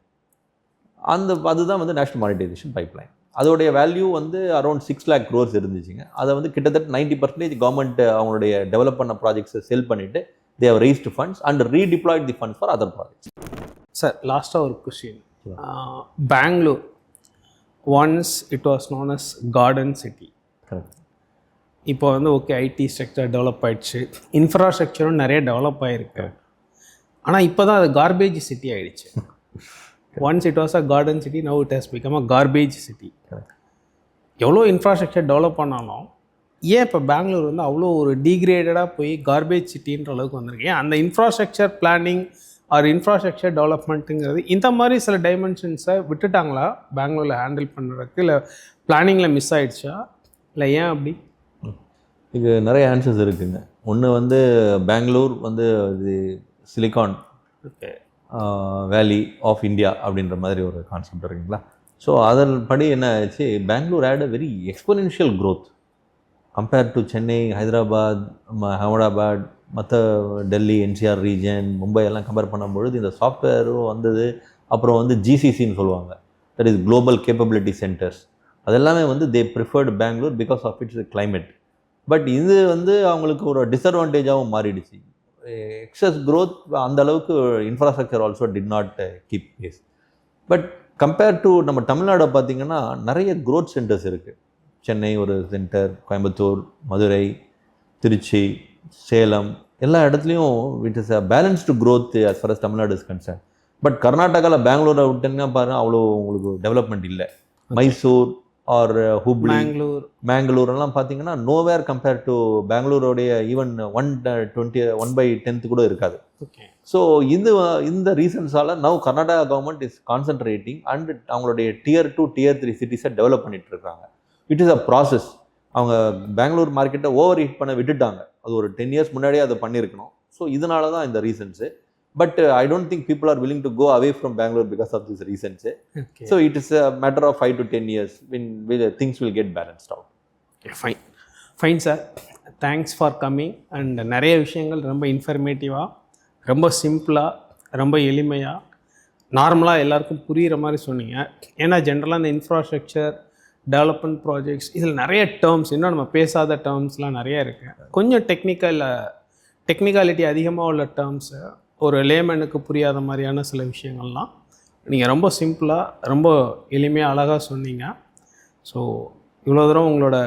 அதுதான் வந்து நேஷ்னல் மானிட்டைசேஷன் பைப்லைன். அதோடைய வேல்யூ வந்து அரௌண்ட் 6 lakh crores இருந்துச்சுங்க. அதை வந்து கிட்டத்தட்ட 90% கவர்மெண்ட் அவங்களுடைய டெவலப் பண்ண ப்ராஜெக்ட்ஸை செல் பண்ணிவிட்டு they have raised funds and redeployed the funds for other projects. Sir லாஸ்ட்டாக ஒரு question. Bangalore once it was known as garden city. இப்போ வந்து ஓகே ஐடி செக்டர் டெவலப் ஆகிடுச்சு, இன்ஃப்ராஸ்ட்ரக்சரும் நிறைய டெவலப் ஆகிருக்கு. ஆனால் இப்போ தான் அது கார்பேஜ் சிட்டி ஆகிடுச்சு. Once it was a garden city, now it has become a garbage city. எவ்வளோ இன்ஃப்ராஸ்ட்ரக்சர் டெவலப் பண்ணாலும் ஏன் இப்போ பெங்களூர் வந்து அவ்வளோ ஒரு டீக்ரேடடாக போய் கார்பேஜ் சிட்டின்ற அளவுக்கு வந்திருக்கு? ஏன் அந்த இன்ஃப்ராஸ்ட்ரக்சர் பிளானிங் ஆர் இன்ஃப்ராஸ்ட்ரக்சர் டெவலப்மெண்ட்டுங்கிறது இந்த மாதிரி சில டைமென்ஷன்ஸை விட்டுட்டாங்களா பெங்களூரில் ஹேண்டில் பண்ணுறதுக்கு, இல்லை பிளானிங்கில் மிஸ் ஆகிடுச்சா, இல்லை ஏன் அப்படி? இது நிறைய ஆன்சர்ஸ் இருக்குங்க. ஒன்று வந்து பெங்களூர் வந்து இது சிலிகான் வேலி ஆஃப் இந்தியா அப்படின்ற மாதிரி ஒரு கான்செப்ட் இருக்குங்களா. ஸோ அதன் படி என்ன ஆச்சு, Bangalore had a very exponential growth compared to Chennai, Hyderabad, Ahmedabad, மற்ற டெல்லி, NCR ரீஜன், மும்பை எல்லாம் கம்பேர் பண்ணும்பொழுது இந்த சாஃப்ட்வேரும் வந்தது. அப்புறம் வந்து GCCன்னு சொல்லுவாங்க, that is global capability centres. அதெல்லாமே வந்து they preferred Bangalore because of its climate. But இது வந்து அவங்களுக்கு ஒரு டிஸ்அட்வான்டேஜாகவும் மாறிடுச்சு. எக்ஸஸ் க்ரோத் அந்த அளவுக்கு infrastructure also did not keep pace. But compare to நம்ம தமிழ்நாடை பார்த்திங்கன்னா நிறைய க்ரோத் சென்டர்ஸ் இருக்குது. சென்னை ஒரு சென்டர், கோயம்புத்தூர், மதுரை, திருச்சி, சேலம், எல்லா இடத்துலையும் it is a balanced growth as far as Tamil Nadu is concern. பட் கர்நாடகாவில் பெங்களூரை விட்டுன்னா பாருங்கள் அவ்வளோ உங்களுக்கு டெவலப்மெண்ட் இல்லை. மைசூர் ஆர் ஹுப்ளி, மேங்களூர் எல்லாம் பார்த்தீங்கன்னா நோவேர் கம்பேர் டு பெங்களூரோடைய ஈவன் 1/10 கூட இருக்காது. ஸோ இந்த ரீசன்ஸால் now Karnataka government is concentrating and அவங்களுடைய Tier 2, Tier 3 சிட்டிஸை டெவலப் பண்ணிட்டு இருக்காங்க. It is a process. அவங்க பெங்களூர் மார்க்கெட்டை ஓவர் ஹீட் பண்ண விட்டுட்டாங்க. அது ஒரு 10 years முன்னாடியே அதை பண்ணியிருக்கணும். ஸோ இதனால தான் இந்த reasons. But I don't think people are willing to go away from Bangalore because of these reasons. Okay So it is a matter of 5 to 10 years when things will get balanced out. Fine sir, thanks for coming. And நிறைய விஷயங்கள் ரொம்ப இன்ஃபர்மேட்டிவாக, ரொம்ப சிம்பிளாக, ரொம்ப எளிமையாக, நார்மலாக எல்லாருக்கும் புரிகிற மாதிரி சொன்னீங்க. ஏன்னா ஜென்ரலாக இந்த இன்ஃப்ராஸ்ட்ரக்சர் டெவலப்மெண்ட் ப்ராஜெக்ட்ஸ் இதில் நிறைய டேர்ம்ஸ், இன்னும் நம்ம பேசாத டேர்ம்ஸ்லாம் நிறைய இருக்குது. கொஞ்சம் டெக்னிக்காலிட்டி அதிகமாக உள்ள டேர்ம்ஸு, ஒரு லேமனுக்கு புரியாத மாதிரியான சில விஷயங்கள்லாம் நீங்கள் ரொம்ப சிம்பிளாக, ரொம்ப எளிமையாக, அழகாக சொன்னீங்க. ஸோ இவ்வளோ தூரம் உங்களோட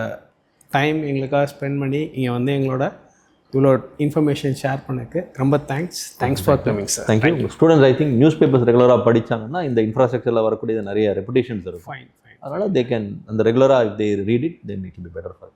டைம் எங்களுக்காக ஸ்பெண்ட் பண்ணி இங்கே வந்து எங்களோட இவ்வளோ இன்ஃபர்மேஷன் ஷேர் பண்ணக்கு ரொம்ப thanks for coming sir. Thank you. Students I think news papers ரெகுலராக படித்தாங்கன்னா இந்த இன்ஃப்ராஸ்ட்ரக்சரில் வரக்கூடிய நிறைய ரெப்புடேஷன்ஸ் இருக்கும். ஃபைன். அதனால் தே கேன் அந்த ரெகுலராக if they read it then it will be better for